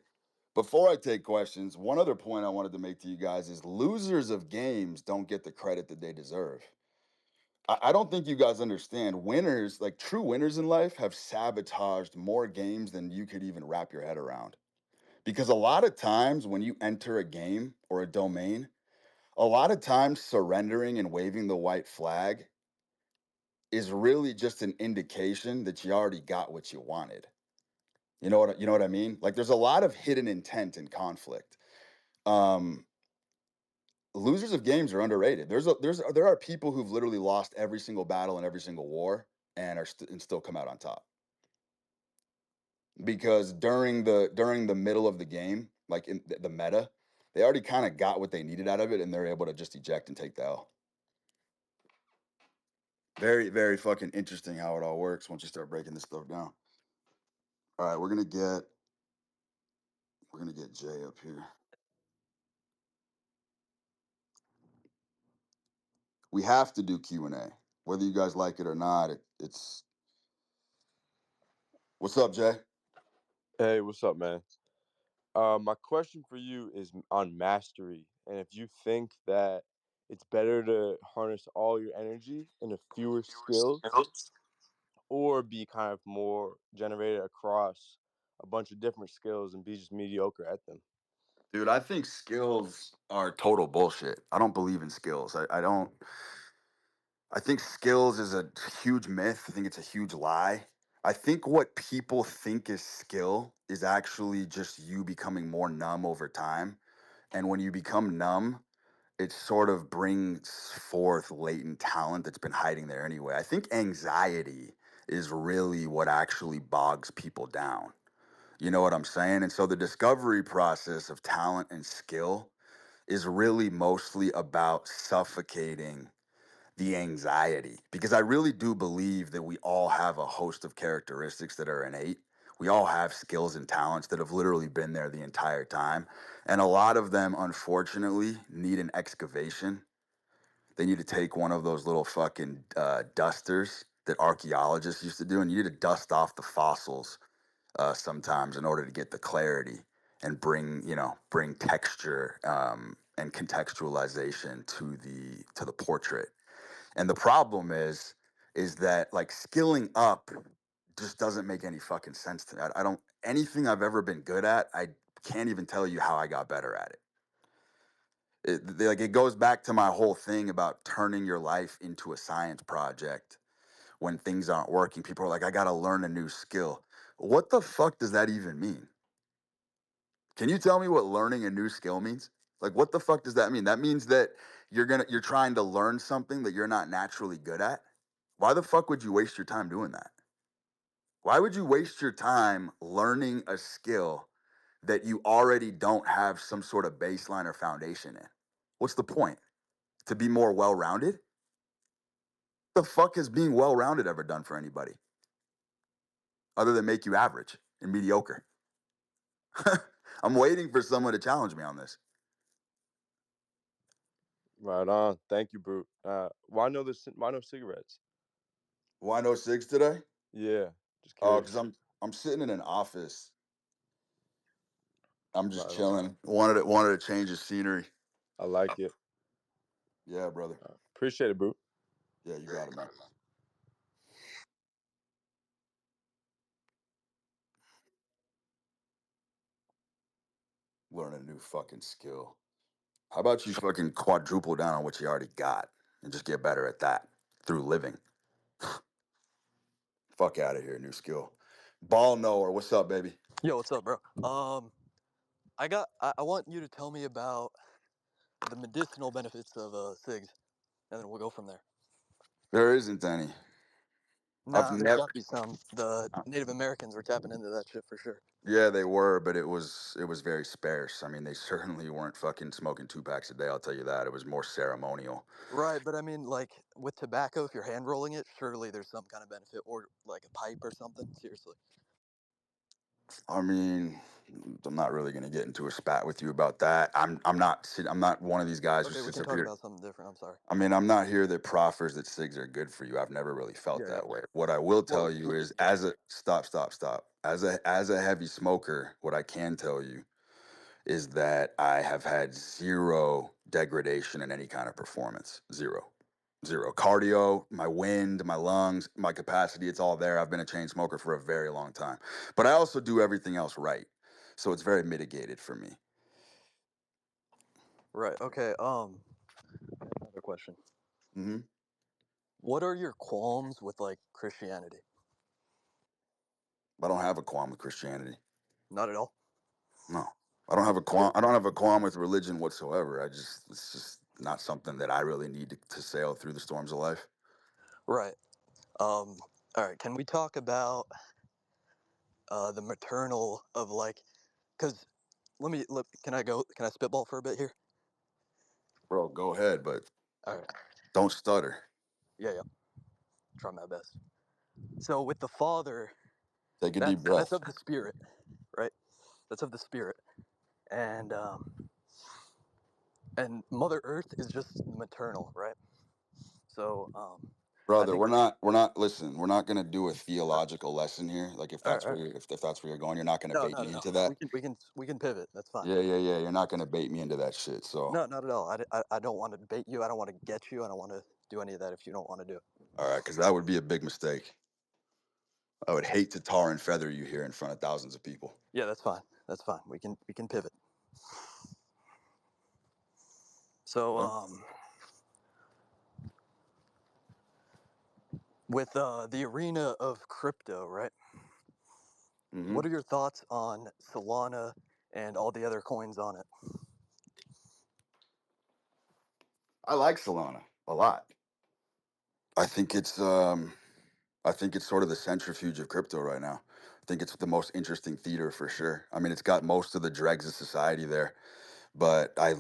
before I take questions, one other point I wanted to make to you guys is losers of games don't get the credit that they deserve. I don't think you guys understand. Winners, like true winners in life, have sabotaged more games than you could even wrap your head around. Because a lot of times when you enter a game or a domain, a lot of times surrendering and waving the white flag is really just an indication that you already got what you wanted. You know what I mean? Like there's a lot of hidden intent in conflict. Um, Losers of games are underrated. There are people who've literally lost every single battle and every single war and and still come out on top because during the middle of the game, like in the meta, they already kind of got what they needed out of it and they're able to just eject and take the L. Very, very fucking interesting how it all works once you start breaking this stuff down. All right, we're gonna get Jay up here. We have to do Q&A, whether you guys like it or not. It's what's up, Jay? Hey, what's up, man? My question for you is on mastery, and if you think that it's better to harness all your energy into fewer skills, or be kind of more generated across a bunch of different skills and be just mediocre at them. Dude, I think skills are total bullshit. I don't believe in skills. I don't. I think skills is a huge myth. I think it's a huge lie. I think what people think is skill is actually just you becoming more numb over time. And when you become numb, it sort of brings forth latent talent that's been hiding there anyway. I think anxiety is really what actually bogs people down. You know what I'm saying? And so the discovery process of talent and skill is really mostly about suffocating the anxiety because I really do believe that we all have a host of characteristics that are innate. We all have skills and talents that have literally been there the entire time. And a lot of them, unfortunately, need an excavation. They need to take one of those little fucking dusters that archaeologists used to do, and you need to dust off the fossils sometimes in order to get the clarity and bring texture and contextualization to the portrait. And the problem is that like skilling up just doesn't make any fucking sense to me. I don't anything I've ever been good at. I can't even tell you how I got better at it. Like it goes back to my whole thing about turning your life into a science project when things aren't working. People are like, I got to learn a new skill. What the fuck does that even mean? Can you tell me what learning a new skill means? Like, what the fuck does that mean? That means that you're trying to learn something that you're not naturally good at. Why the fuck would you waste your time doing that? Why would you waste your time learning a skill that you already don't have some sort of baseline or foundation in? What's the point? To be more well-rounded? The fuck has being well-rounded ever done for anybody other than make you average and mediocre? I'm waiting for someone to challenge me on this. Right on. Thank you, Brute. Why no why no cigarettes? Why no cigs today? Yeah, just Oh, because curious. I'm sitting in an office. I'm just Right on. chilling. Wanted to change the scenery. I like it. Yeah, brother. Appreciate it, Brute. Yeah, you got it, man. Learn a new fucking skill. How about you fucking quadruple down on what you already got and just get better at that through living? Fuck out of here, new skill. Ball knower, what's up, baby? Yo, what's up, bro? I want you to tell me about the medicinal benefits of cigs, and then we'll go from there. There isn't any. I've Nah, there's never. got to be some. The Native Americans were tapping into that shit for sure. Yeah, they were, but it was very sparse. I mean, they certainly weren't fucking smoking 2 packs a day. I'll tell you that. It was more ceremonial. Right, but I mean, like with tobacco, if you're hand rolling it, surely there's some kind of benefit, or like a pipe or something. Seriously. I mean, I'm not really going to get into a spat with you about that. I'm not one of these guys who Okay, we sits can up talk here. about something different. I'm sorry. I mean, I'm not here that proffers that cigs are good for you. I've never really felt Yeah, yeah. that way. What I will tell Well, you is, yeah, stop. As a heavy smoker, what I can tell you is that I have had zero degradation in any kind of performance. Zero. Zero. Cardio, my wind, my lungs, my capacity, it's all there. I've been a chain smoker for a very long time. But I also do everything else right. So it's very mitigated for me. right. Okay. Another question. Hmm. What are your qualms with like Christianity? I don't have a qualm with Christianity. Not at all. No. I don't have a qualm. I don't have a qualm with religion whatsoever. It's just not something that I really need to sail through the storms of life. Right. All right. Can we talk about the maternal of like, because can I go? Can I spitball for a bit here? Bro, go ahead, but All right. don't stutter. Yeah, yeah. Try my best. So with the father, Take a deep that's breath. of the spirit, right? That's of the spirit, and Mother Earth is just maternal, right? So I Brother, think. we're not gonna do a Uh, theological lesson here. Like if all right, that's all where right. if that's where you're going, you're not gonna No, bait no, me no, no. into that. We can pivot. That's fine. Yeah. You're not gonna bait me into that shit. So No, not at all. I don't want to debate you. I don't want to get you. I don't want to do any of that if you don't want to do it. all right, because that would be a big mistake. I would hate to tar and feather you here in front of thousands of people. Yeah, that's fine. That's fine. We can pivot. So with the arena of crypto, right? Hmm. What are your thoughts on Solana and all the other coins on it? I like Solana a lot. I think it's I think it's sort of the centrifuge of crypto right now. I think it's the most interesting theater for sure. I mean, it's got most of the dregs of society there, but I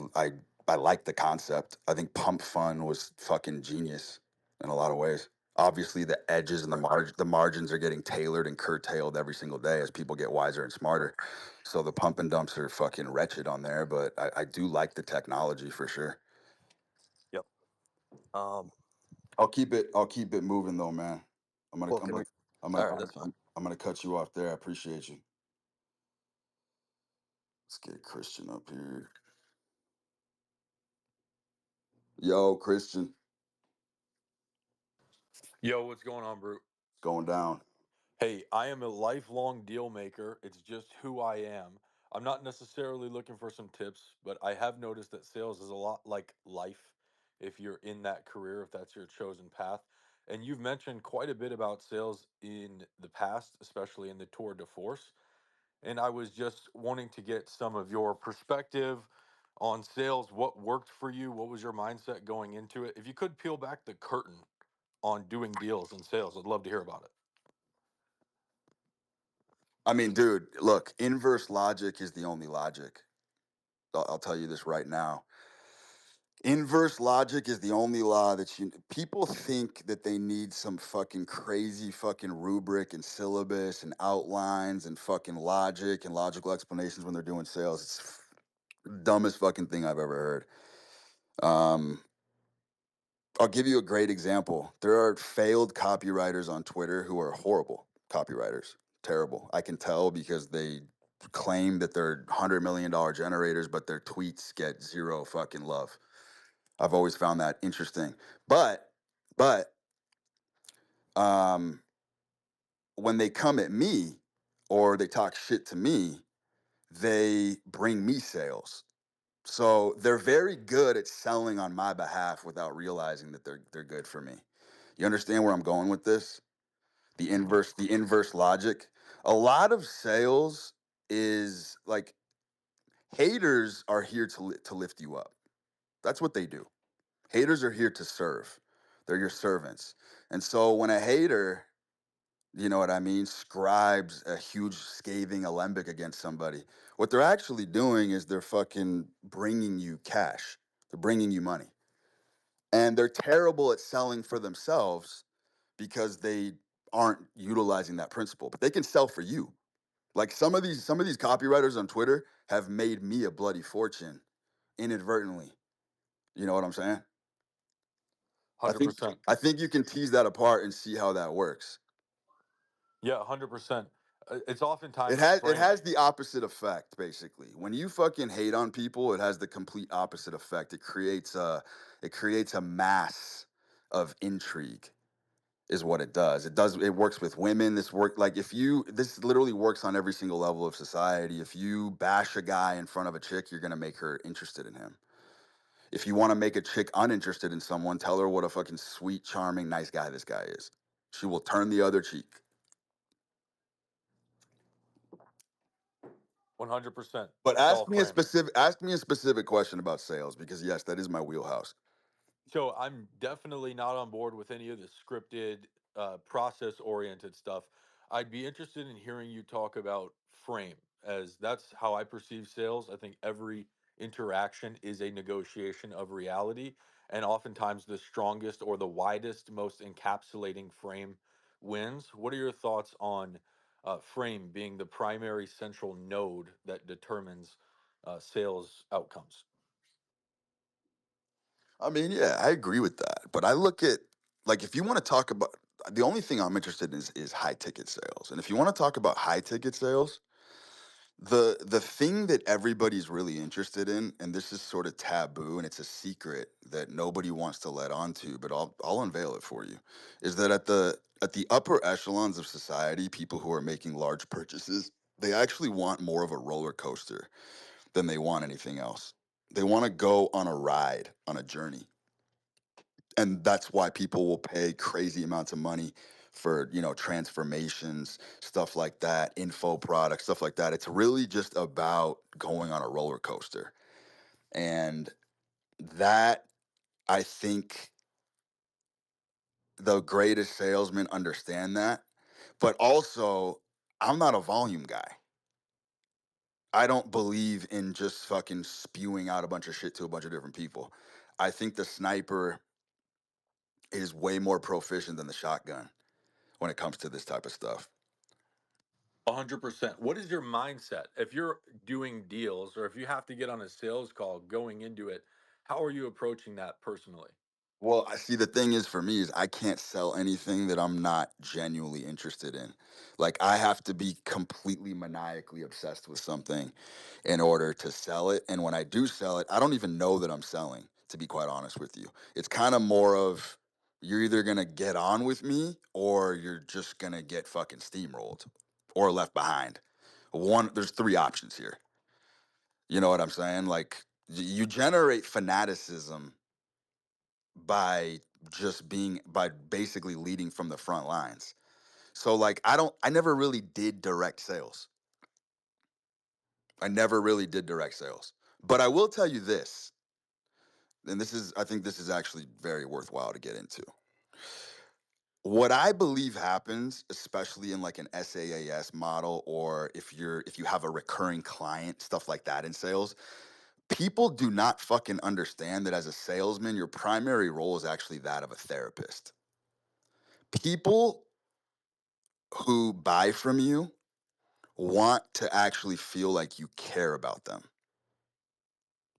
like the concept. I think Pump Fun was fucking genius in a lot of ways. Obviously, the edges and Right. the margins are getting tailored and curtailed every single day as people get wiser and smarter. So the pump and dumps are fucking wretched on there, but I do like the technology for sure. Yep. Um, I'll keep it moving though, man. well, can we? All right, that's fine. I'm gonna cut you off there. I appreciate you. Let's get Christian up here. Yo, Christian, Yo, what's going on, Brute? going down. Hey, I am a lifelong deal maker. It's just who I am. I'm not necessarily looking for some tips, but I have noticed that sales is a lot like life if you're in that career, if that's your chosen path. And you've mentioned quite a bit about sales in the past, especially in the Tour de Force. And I was just wanting to get some of your perspective on sales. What worked for you? What was your mindset going into it? If you could peel back the curtain on doing deals and sales, I'd love to hear about it. I mean, dude, look, inverse logic is the only logic. I'll tell you this right now. Inverse logic is the only law that people think that they need some fucking crazy fucking rubric and syllabus and outlines and fucking logic and logical explanations when they're doing sales. It's the dumbest fucking thing I've ever heard. I'll give you a great example. There are failed copywriters on Twitter who are horrible copywriters. Terrible. I can tell because they claim that they're $100 million generators, but their tweets get zero fucking love. I've always found that interesting. But um, when they come at me or they talk shit to me, they bring me sales. So they're very good at selling on my behalf without realizing that they're good for me. You understand where I'm going with this? The inverse logic. A lot of sales is like haters are here to lift you up. That's what they do. Haters are here to serve. They're your servants. And so when a hater You know what I mean? Scribes a huge scathing alembic against somebody. What they're actually doing is they're fucking bringing you cash. They're bringing you money. And they're terrible at selling for themselves because they aren't utilizing that principle. But they can sell for you. Like some of these copywriters on Twitter have made me a bloody fortune inadvertently. You know what I'm saying? I think 100%. I think you can tease that apart and see how that works. Yeah, 100%. It's It oftentimes has it frame. has the opposite effect basically. When you fucking hate on people, it has the complete opposite effect. It creates a mass of intrigue is what it does. It works with women. This literally works on every single level of society. If you bash a guy in front of a chick, you're going to make her interested in him. If you want to make a chick uninterested in someone, tell her what a fucking sweet, charming, nice guy this guy is. She will turn the other cheek. 100%. But It's ask all me a frame. specific question about sales because yes, that is my wheelhouse. So I'm definitely not on board with any of the scripted, process oriented stuff. I'd be interested in hearing you talk about frame, as that's how I perceive sales. I think every interaction is a negotiation of reality, and oftentimes the strongest or the widest, most encapsulating frame wins. What are your thoughts on frame being the primary central node that determines sales outcomes? I mean, yeah, I agree with that. But I look at like if you want to talk about the only thing I'm interested in is high ticket sales. And if you want to talk about high ticket sales, the thing that everybody's really interested in, and this is sort of taboo and it's a secret that nobody wants to let on to, but I'll unveil it for you, is that at the upper echelons of society, people who are making large purchases, they actually want more of a roller coaster than they want anything else. They want to go on a ride, on a journey. And that's why people will pay crazy amounts of money for transformations, stuff like that, info products, stuff like that. It's really just about going on a roller coaster. And that, I think, the greatest salesmen understand that. But also, I'm not a volume guy. I don't believe in just fucking spewing out a bunch of shit to a bunch of different people. I think the sniper is way more proficient than the shotgun when it comes to this type of stuff. 100%. What is your mindset? If you're doing deals or if you have to get on a sales call going into it, how are you approaching that personally? Well, I see the thing is for me is I can't sell anything that I'm not genuinely interested in. Like I have to be completely maniacally obsessed with something in order to sell it. And when I do sell it, I don't even know that I'm selling, to be quite honest with you. It's kind of more of you're either going to get on with me or you're just going to get fucking steamrolled or left behind. There's three options here. You know what I'm saying? Like you generate fanaticism by by basically leading from the front lines. So like I never really did direct sales. I never really did direct sales. But I will tell you this, and I think this is actually very worthwhile to get into. What I believe happens, especially in like an SaaS model or if you have a recurring client, stuff like that in sales, people do not fucking understand that as a salesman, your primary role is actually that of a therapist. People who buy from you want to actually feel like you care about them.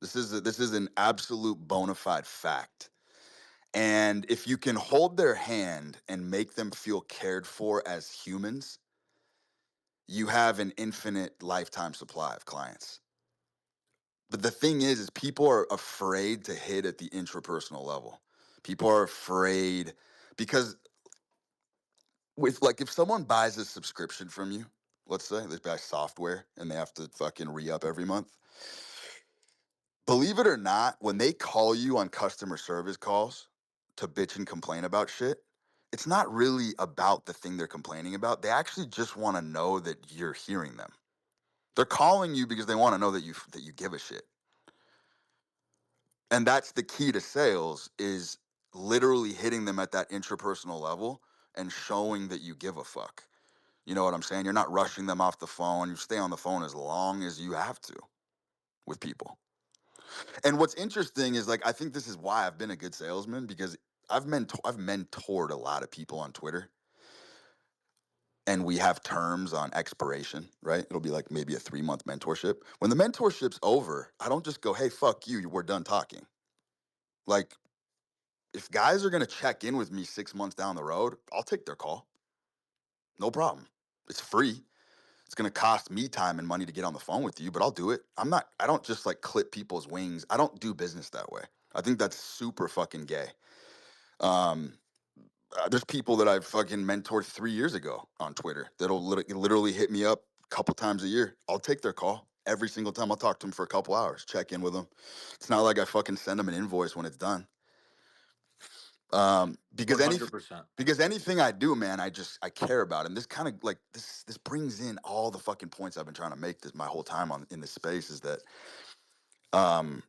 This is an absolute bona fide fact. And if you can hold their hand and make them feel cared for as humans, you have an infinite lifetime supply of clients. But the thing is people are afraid to hit at the intrapersonal level. People are afraid because with like if someone buys a subscription from you, let's say they buy software and they have to fucking re-up every month. Believe it or not, when they call you on customer service calls to bitch and complain about shit, it's not really about the thing they're complaining about. They actually just want to know that you're hearing them. They're calling you because they want to know that you give a shit. And that's the key to sales is literally hitting them at that intrapersonal level and showing that you give a fuck. You know what I'm saying? You're not rushing them off the phone. You stay on the phone as long as you have to with people. And what's interesting is like I think this is why I've been a good salesman because I've mentored a lot of people on Twitter, and we have terms on expiration, right? It'll be like maybe a 3-month mentorship. When the mentorship's over, I don't just go, "Hey, fuck you, we're done talking." Like if guys are gonna check in with me 6 months down the road, I'll take their call. No problem. It's free. It's gonna cost me time and money to get on the phone with you, but I'll do it. I don't just like clip people's wings. I don't do business that way. I think that's super fucking gay. Um, there's people that I've fucking mentored 3 years ago on Twitter that'll literally hit me up a couple times a year. I'll take their call every single time. I'll talk to them for a couple hours, check in with them. It's not like I fucking send them an invoice when it's done. Because any 100%. because anything I do, man, I care about. And this kind of like this brings in all the fucking points I've been trying to make this my whole time on in this space is that um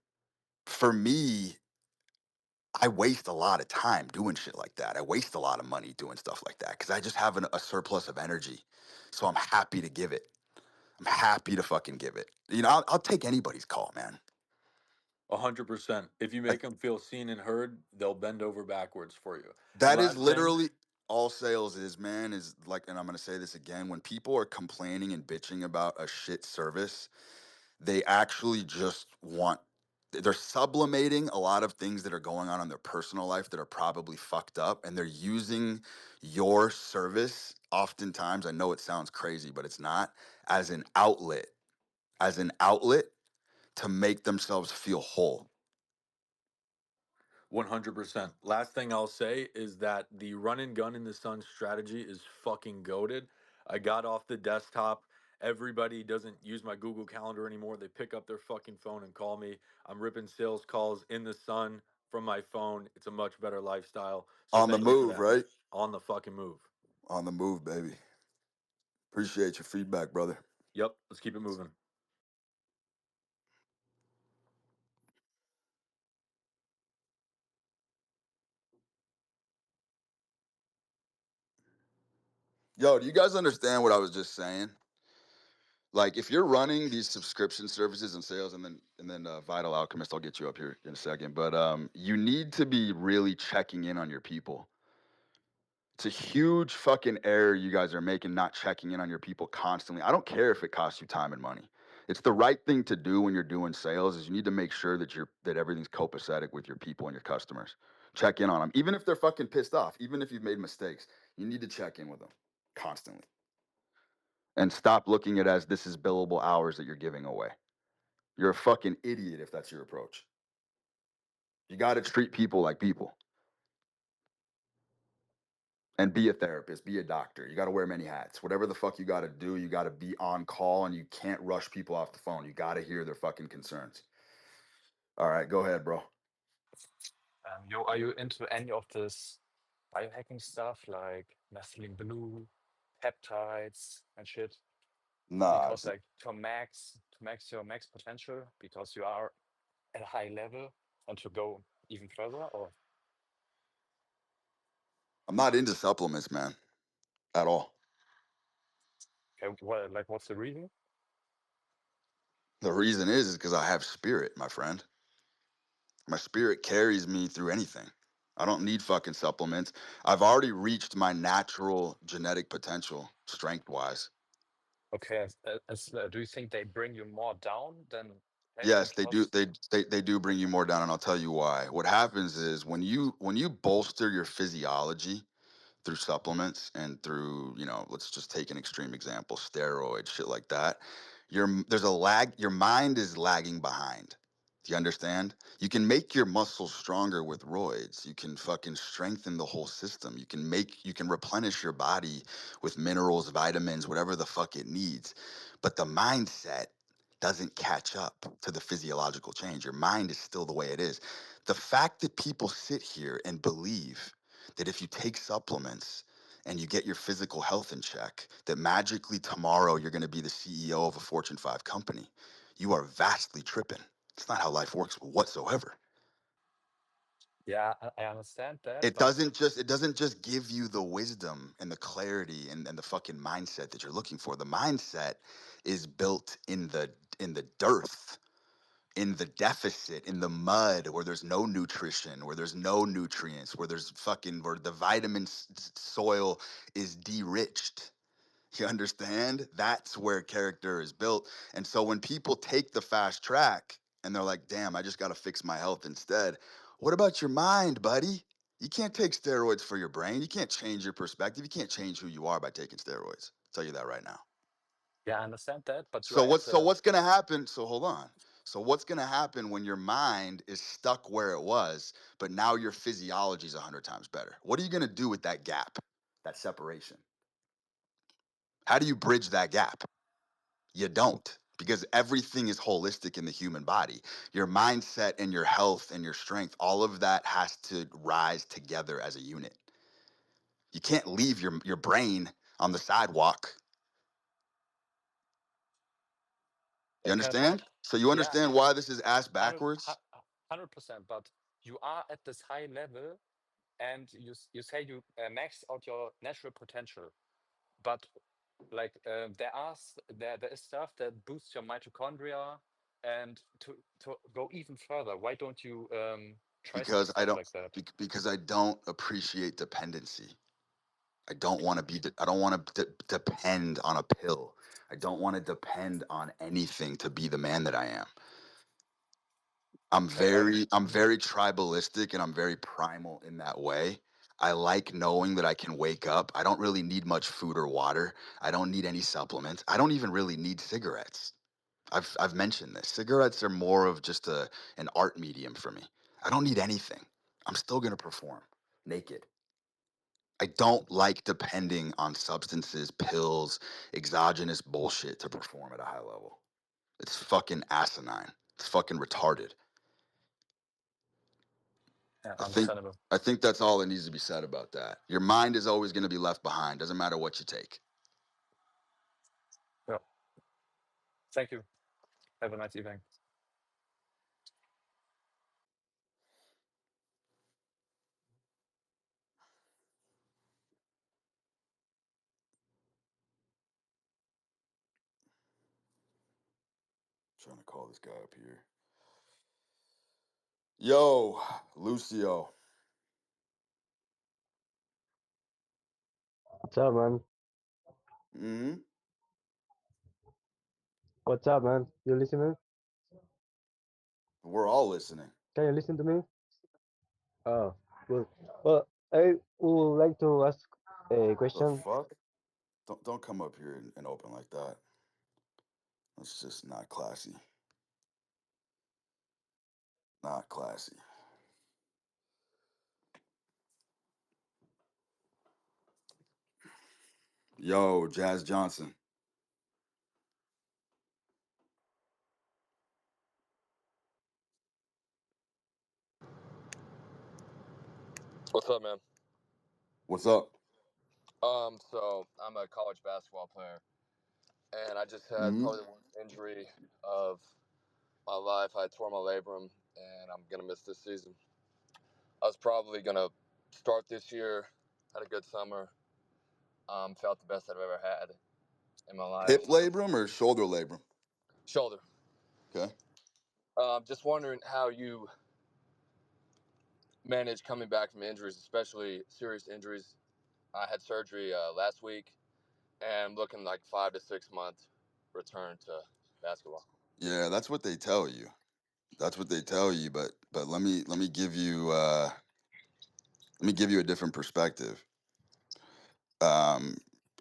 for me, I waste a lot of time doing shit like that. I waste a lot of money doing stuff like that because I just have a surplus of energy. So I'm happy to give it. I'm happy to fucking give it. I'll take anybody's call, man. 100%. If you Like make them feel seen and heard, they'll bend over backwards for you. And that is last thing, literally all sales is, man, is like, and I'm going to say this again, when people are complaining and bitching about a shit service, they actually just want they're sublimating a lot of things that are going on in their personal life that are probably fucked up, and they're using your service oftentimes, I know it sounds crazy but it's not, as an outlet, as an outlet to make themselves feel whole. 100%. Last thing I'll say is that the run and gun in the sun strategy is fucking goaded. I got off the desktop. Everybody doesn't use my Google Calendar anymore. They pick up their fucking phone and call me. I'm ripping sales calls in the sun from my phone. It's a much better lifestyle. So On the thank you for move, that, man. right? On the fucking move. On the move, baby. Appreciate your feedback, brother. Yep. Let's keep it moving. Yo, do you guys understand what I was just saying? Like if you're running these subscription services and sales, and then Vital Alchemist, I'll get you up here in a second, but you need to be really checking in on your people. It's a huge fucking error you guys are making, not checking in on your people constantly. I don't care if it costs you time and money. It's the right thing to do when you're doing sales. Is you need to make sure that everything's copacetic with your people and your customers. Check in on them, even if they're fucking pissed off, even if you've made mistakes. You need to check in with them constantly and stop looking at it as this is billable hours that you're giving away. You're a fucking idiot if that's your approach. You got to treat people like people and be a therapist, be a doctor. You got to wear many hats. Whatever the fuck you got to do, you got to be on call and you can't rush people off the phone. You got to hear their fucking concerns. All right, go ahead, bro. Are you into any of this biohacking stuff like methylene blue, peptides and shit? Nah, Because like to max your max potential because you are at a high level and to go even further or I'm not into supplements, man, at all. okay, well, like what's the reason? The reason is because I have spirit, my friend. My spirit carries me through anything. I don't need fucking supplements. I've already reached my natural genetic potential, strength wise. Okay, do you think they bring you more down than health Yes, they do. because They do bring you more down, and I'll tell you why. What happens is when you bolster your physiology through supplements and through, let's just take an extreme example, steroids, shit like that. There's a lag. Your mind is lagging behind. Do you understand? You can make your muscles stronger with roids. You can fucking strengthen the whole system. You can replenish your body with minerals, vitamins, whatever the fuck it needs. But the mindset doesn't catch up to the physiological change. Your mind is still the way it is. The fact that people sit here and believe that if you take supplements and you get your physical health in check, that magically tomorrow you're going to be the CEO of a Fortune 5 company, you are vastly tripping. It's not how life works whatsoever. Yeah, I understand that, It but doesn't just it doesn't just give you the wisdom and the clarity and the fucking mindset that you're looking for. The mindset is built in the dearth, in the deficit, in the mud, where there's no nutrition, where there's no nutrients, where the soil is de-riched. You understand? That's where character is built. And so when people take the fast track and they're like, damn, I just got to fix my health instead. What about your mind, buddy? You can't take steroids for your brain. You can't change your perspective. You can't change who you are by taking steroids. I'll tell you that right now. yeah, I understand that, but you So are at what's the what's gonna happen? So hold on. So what's gonna happen when your mind is stuck where it was, but now your physiology is 100 times better? What are you gonna do with that gap, that separation? How do you bridge that gap? You don't, because everything is holistic in the human body. Your mindset and your health and your strength, all of that has to rise together as a unit. You can't leave your brain on the sidewalk. You understand? but So you yeah, understand why this is ass 100 backwards? 100%, but you are at this high level and you say you max out your natural potential, but like there is stuff that boosts your mitochondria, and to go even further, why don't you try some Because I stuff don't like that? because I don't appreciate dependency. I don't want to I don't want to depend on a pill. I don't want to depend on anything to be the man that I am. Okay, I'm very tribalistic and I'm very primal in that way. I like knowing that I can wake up. I don't really need much food or water. I don't need any supplements. I don't even really need cigarettes. I've mentioned this. Cigarettes are more of just an art medium for me. I don't need anything. I'm still gonna perform naked. I don't like depending on substances, pills, exogenous bullshit to perform at a high level. It's fucking asinine. It's fucking retarded. yeah, I think understandable. I think that's all that needs to be said about that. Your mind is always going to be left behind. Doesn't matter what you take. Yeah, thank you. Have a nice evening. Trying to call this guy up here. Yo, Lucio. What's up, man? Hmm. What's up, man? You listening? We're all listening. Can you listen to me? Oh, good. Well, I would like to ask a The question. fuck? Don't come up here and open like that. That's just not classy. Not classy. Yo, Jazz Johnson. What's up, man? What's up? So I'm a college basketball player, and I just had Hmm. probably the worst injury of my life. I tore my labrum, and I'm gonna miss this season. I was probably gonna start this year, had a good summer, felt the best I've ever had in my Hip life. labrum or shoulder labrum? Shoulder. Okay. Just wondering how you manage coming back from injuries, especially serious injuries. I had surgery last week, and looking like 5 to 6 month return to basketball. Yeah, that's what they tell you. That's what they tell you. But let me give you a different perspective. Um,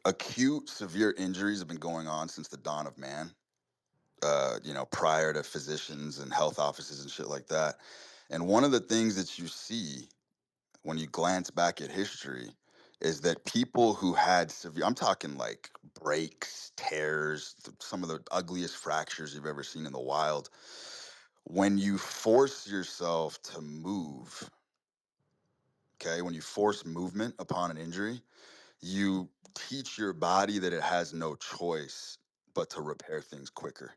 Acute severe injuries have been going on since the dawn of man. Prior to physicians and health offices and shit like that. And one of the things that you see when you glance back at history is that people who had severe, I'm talking like breaks, tears, some of the ugliest fractures you've ever seen in the wild. When you force yourself to move, okay, when you force movement upon an injury, you teach your body that it has no choice but to repair things quicker.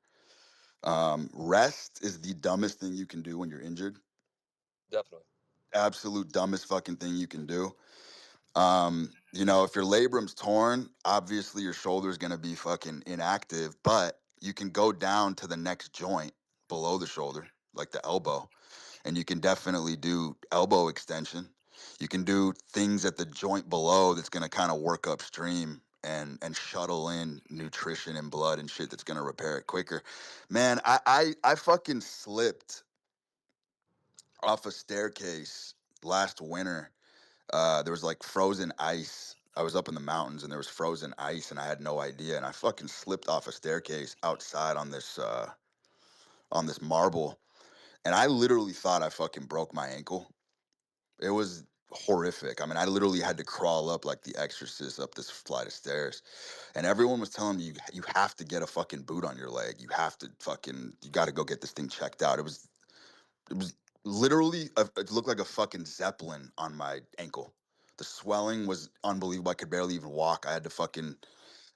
Rest is the dumbest thing you can do when you're injured. Definitely. Absolute dumbest fucking thing you can do. You know, if your labrum's torn, obviously your shoulder's gonna be fucking inactive, but you can go down to the next joint below the shoulder, like the elbow, and you can definitely do elbow extension. You can do things at the joint below that's gonna kind of work upstream and shuttle in nutrition and blood and shit that's gonna repair it quicker. Man, I fucking slipped off a staircase last winter. There was like frozen ice. I was up in the mountains and there was frozen ice and I had no idea. And I fucking slipped off a staircase outside on this marble. And I literally thought I fucking broke my ankle. It was horrific. I mean, I literally had to crawl up like the exorcist up this flight of stairs. And everyone was telling me you have to get a fucking boot on your leg. You have to fucking you got to go get this thing checked out. It was literally it looked like a fucking zeppelin on my ankle. The swelling was unbelievable. I could barely even walk. I had to fucking,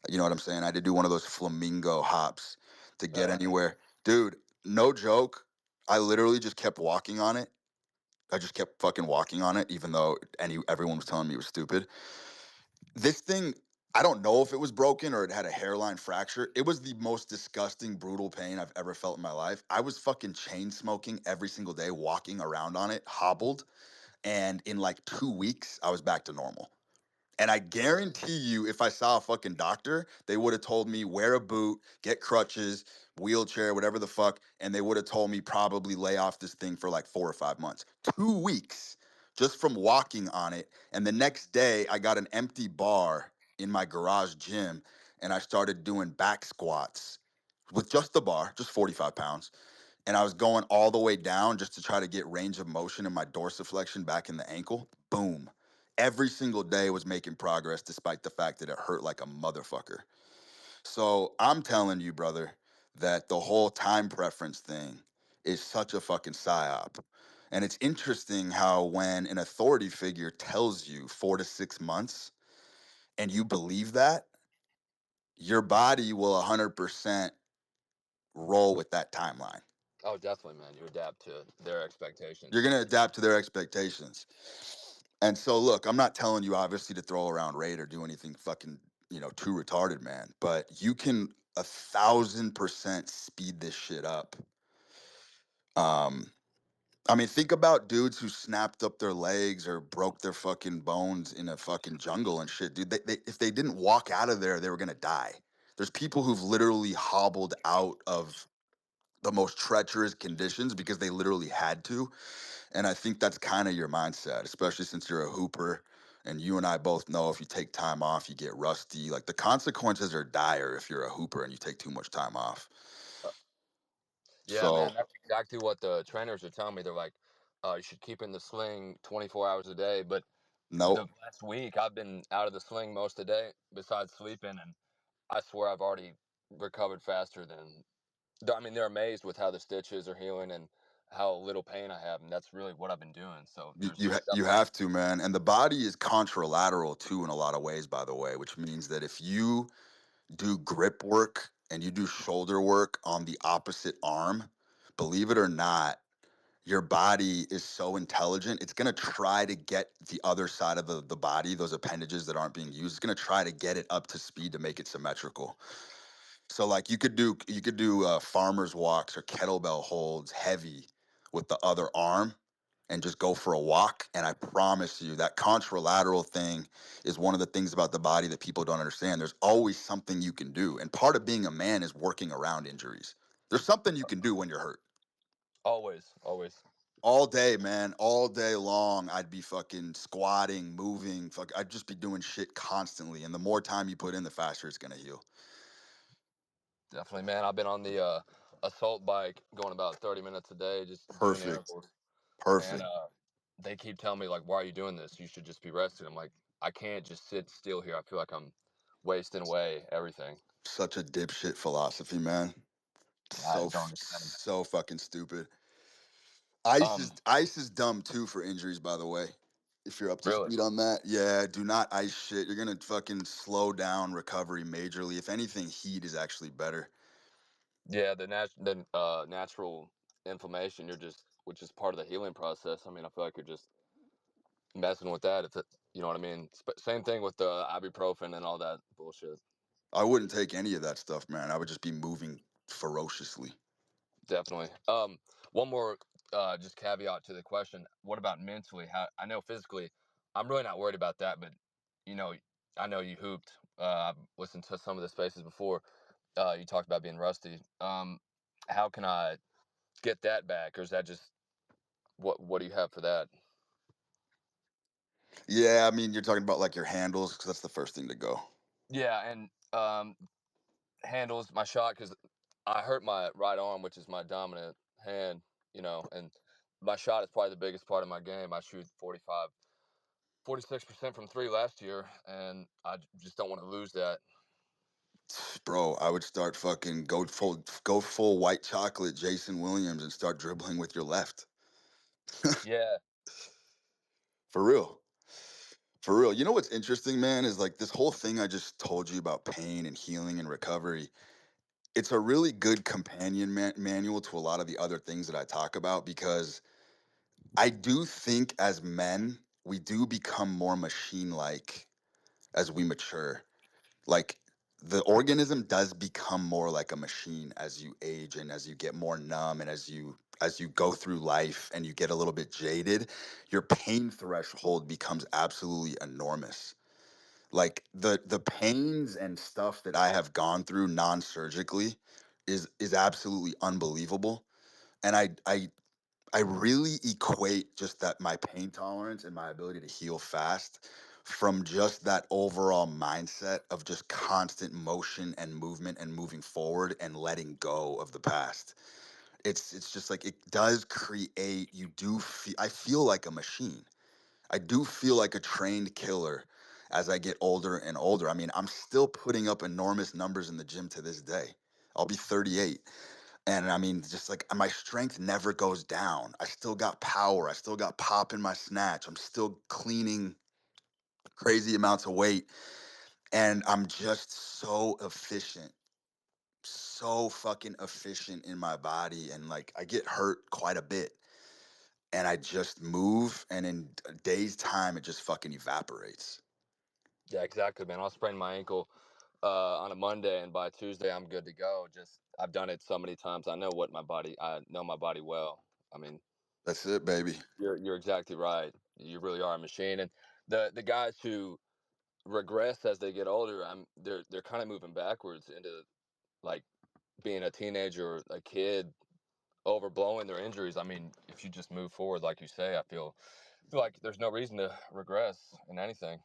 you know what I'm saying? I had to do one of those flamingo hops to get anywhere. Dude, no joke. I literally just kept walking on it. I just kept fucking walking on it, even though everyone was telling me it was stupid. This thing, I don't know if it was broken or it had a hairline fracture. It was the most disgusting, brutal pain I've ever felt in my life. I was fucking chain smoking every single day, walking around on it, hobbled. And in like 2 weeks, I was back to normal. And I guarantee you, if I saw a fucking doctor, they would have told me wear a boot, get crutches, wheelchair, whatever the fuck, and they would have told me probably lay off this thing for like 4 or 5 months. 2 weeks just from walking on it. And the next day, I got an empty bar in my garage gym and I started doing back squats with just the bar, just 45 pounds. And I was going all the way down just to try to get range of motion in my dorsiflexion back in the ankle. Boom. Every single day was making progress despite the fact that it hurt like a motherfucker. So I'm telling you, brother, that the whole time preference thing is such a fucking psyop. And it's interesting how when an authority figure tells you 4 to 6 months and you believe that, your body will 100% roll with that timeline. Oh, definitely, man. You adapt to their You're expectations. going to adapt to their expectations. And so, look, I'm not telling you obviously to throw around raid or do anything fucking, too retarded, man. But you can 1,000% speed this shit up. Um, I mean, think about dudes who snapped up their legs or broke their fucking bones in a fucking jungle and shit, dude. If they didn't walk out of there, they were gonna die. There's people who've literally hobbled out of the most treacherous conditions because they literally had to. And I think that's kind of your mindset, especially since you're a hooper. And you and I both know if you take time off, you get rusty. Like the consequences are dire if you're a hooper and you take too much time off. Uh, yeah, So, man. That's exactly what the trainers are telling me. They're like, you should keep in the sling 24 hours a day. But the nope. last week, I've been out of the sling most of the day besides sleeping. And I swear I've already recovered faster than. I mean, they're amazed with how the stitches are healing and how little pain I have. And that's really what I've been doing. So there's You definitely. have to, man. And the body is contralateral too in a lot of ways, by the way, which means that if you do grip work and you do shoulder work on the opposite arm, believe it or not, your body is so intelligent, it's going to try to get the other side of the body, those appendages that aren't being used, it's going to try to get it up to speed to make it symmetrical. So like you could do farmers walks or kettlebell holds heavy with the other arm and just go for a walk, and I promise you that contralateral thing is one of the things about the body that people don't understand. There's always something you can do, and part of being a man is working around injuries. There's something you can do when you're hurt. Always, always. All day, man, all day long, I'd be fucking squatting, moving, I'd just be doing shit constantly. And the more time you put in, the faster it's gonna heal. Definitely, man. I've been on the assault bike going about 30 minutes a day, just doing Perfect. intervals. And Perfect. they keep telling me, like, why are you doing this? You should just be resting. I'm like, I can't just sit still here. I feel like I'm wasting away everything. Such a dipshit philosophy, man. I So don't understand. so fucking stupid. Um, Ice is dumb too for injuries, by the way. If you're up to really? speed on that, yeah, do not ice shit. You're gonna fucking slow down recovery majorly. If anything, heat is actually better. Yeah, the natural inflammation. You're just, which is part of the healing process. I mean, I feel like you're just messing with that. If it, you know what I mean. Same thing with the ibuprofen and all that bullshit. I wouldn't take any of that stuff, man. I would just be moving ferociously. Definitely. One more just caveat to the question. What about mentally? How I know physically, I'm really not worried about that, but you know, I know you hooped. I've listened to some of the spaces before. You talked about being rusty. How can I get that back, or is that just what do you have for that? Yeah, I mean, you're talking about like your handles because that's the first thing to go. Yeah, and handles my shot because I hurt my right arm, which is my dominant hand. You know, and my shot is probably the biggest part of my game. I shoot 46% from three last year, and I just don't want to lose that. Bro, I would start fucking go full white chocolate Jason Williams and start dribbling with your left. Yeah, For real. For real. You know what's interesting, man, is like this whole thing I just told you about pain and healing and recovery. It's a really good companion manual to a lot of the other things that I talk about because I do think as men, we do become more machine like as we mature. Like the organism does become more like a machine as you age and as you get more numb and as you go through life and you get a little bit jaded, your pain threshold becomes absolutely enormous. Like the pains and stuff that I have gone through non-surgically is absolutely unbelievable. And I really equate just that my pain tolerance and my ability to heal fast from just that overall mindset of just constant motion and movement and moving forward and letting go of the past. It's just like it does create you do feel I feel like a machine. I do feel like a trained killer as I get older and older. I mean, I'm still putting up enormous numbers in the gym to this day. I'll be 38. And I mean, just like my strength never goes down. I still got power. I still got pop in my snatch. I'm still cleaning crazy amounts of weight. And I'm just so efficient, so fucking efficient in my body. And like, I get hurt quite a bit. And I just move. And in a day's time, it just fucking evaporates. yeah, exactly, man. I'll sprain my ankle on a Monday, and by Tuesday I'm good to go. Just I've done it so many times. I know my body well. I mean, That's it, baby. you're exactly right. You really are a machine, and the guys who regress as they get older, they're kind of moving backwards into like being a teenager or a kid overblowing their injuries. I mean, if you just move forward, like you say, I feel like there's no reason to regress in anything.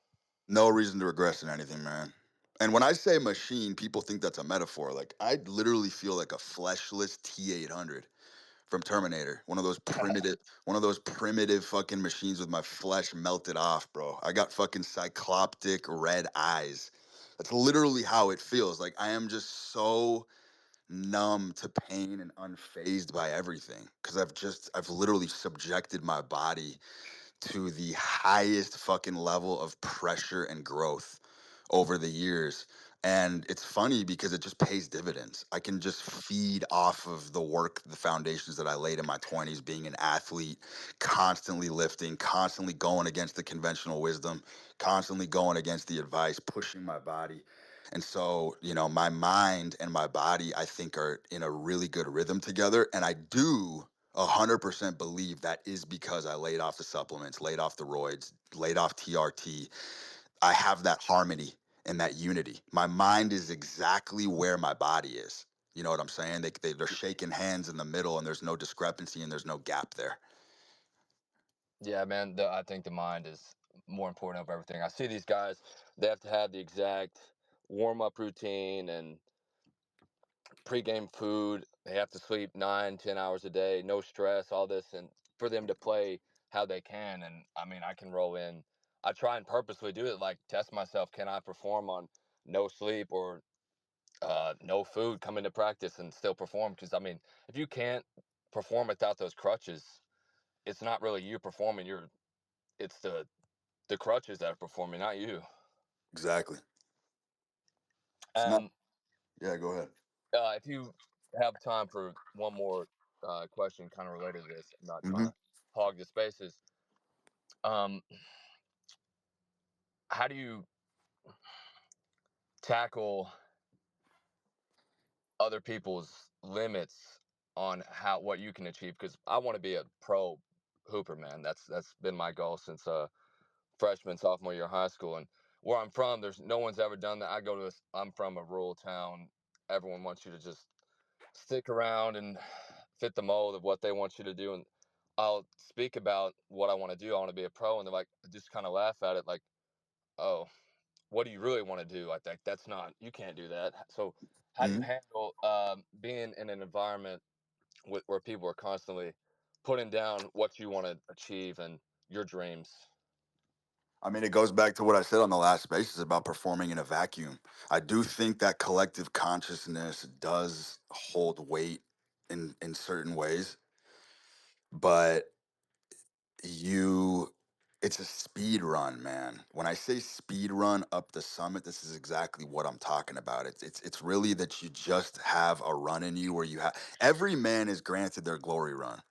No reason to regress in anything, man. And when I say machine, people think that's a metaphor. Like, I literally feel like a fleshless T-800 from Terminator. One of those primitive fucking machines with my flesh melted off, bro. I got fucking cycloptic red eyes. That's literally how it feels. Like I am just so numb to pain and unfazed by everything because I've literally subjected my body to the highest fucking level of pressure and growth over the years. And it's funny because it just pays dividends. I can just feed off of the work, the foundations that I laid in my 20s, being an athlete, constantly lifting, constantly going against the conventional wisdom, constantly going against the advice, pushing my body. And so, my mind and my body, I think, are in a really good rhythm together. And I do 100% believe that is because I laid off the supplements, laid off the roids, laid off TRT. I have that harmony and that unity. My mind is exactly where my body is. You know what I'm saying? They're shaking hands in the middle and there's no discrepancy and there's no gap there. Yeah, man. I think the mind is more important over everything. I see these guys; they have to have the exact warm up routine and pregame food. They have to sleep 9, 10 hours a day, no stress, all this, and for them to play how they can. And I mean, I can roll in. I try and purposely do it, like test myself. Can I perform on no sleep or no food, come into practice and still perform? Because I mean, if you can't perform without those crutches, it's not really you performing. It's the crutches that are performing, not you. Exactly. It's not. And Yeah, go ahead. if you have time for one more question, kind of related to this, I'm not trying Hmm. to hog the spaces. Um, how do you tackle other people's limits on how what you can achieve? Because I want to be a pro hooper, man. That's been my goal since freshman, sophomore year of high school. And where I'm from, there's no one's ever done that. I'm from a rural town. Everyone wants you to just stick around and fit the mold of what they want you to do. And I'll speak about what I want to do. I want to be a pro. And they're like, just kind of laugh at it like, oh, what do you really want to do? I think that's not, you can't do that. So, how do you Mhm. handle being in an environment where people are constantly putting down what you want to achieve and your dreams? I mean, it goes back to what I said on the last space is about performing in a vacuum. I do think that collective consciousness does hold weight in certain ways, but you it's a speed run, man. When I say speed run up the summit, this is exactly what I'm talking about. It's really that you just have a run in you where you have every man is granted their glory run.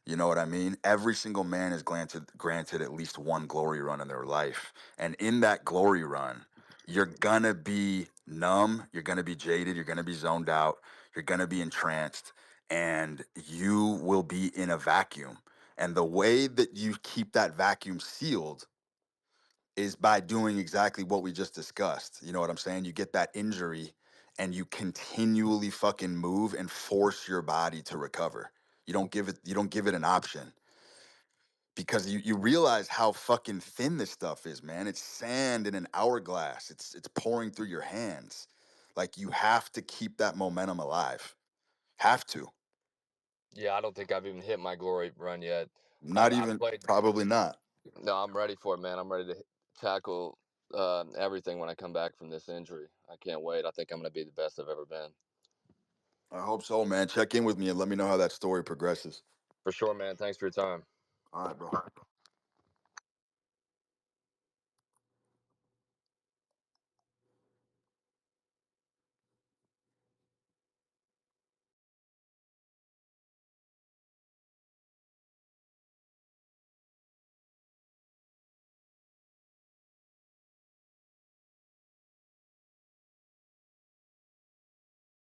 You know what I mean? Every single man is granted at least one glory run in their life. And in that glory run, you're gonna be numb, you're gonna be jaded, you're gonna be zoned out, you're gonna be entranced, and you will be in a vacuum. And the way that you keep that vacuum sealed is by doing exactly what we just discussed. You know what I'm saying? You get that injury and you continually fucking move and force your body to recover. You don't give it an option because you realize how fucking thin this stuff is, man. It's sand in an hourglass. It's pouring through your hands. Like you have to keep that momentum alive. Have to. Yeah, I don't think I've even hit my glory run yet. Not I've even played. probably not. No, I'm ready for it, man. I'm ready to tackle everything when I come back from this injury. I can't wait. I think I'm going to be the best I've ever been. I hope so, man. Check in with me and let me know how that story progresses. For sure, man. Thanks for your time. All right, bro.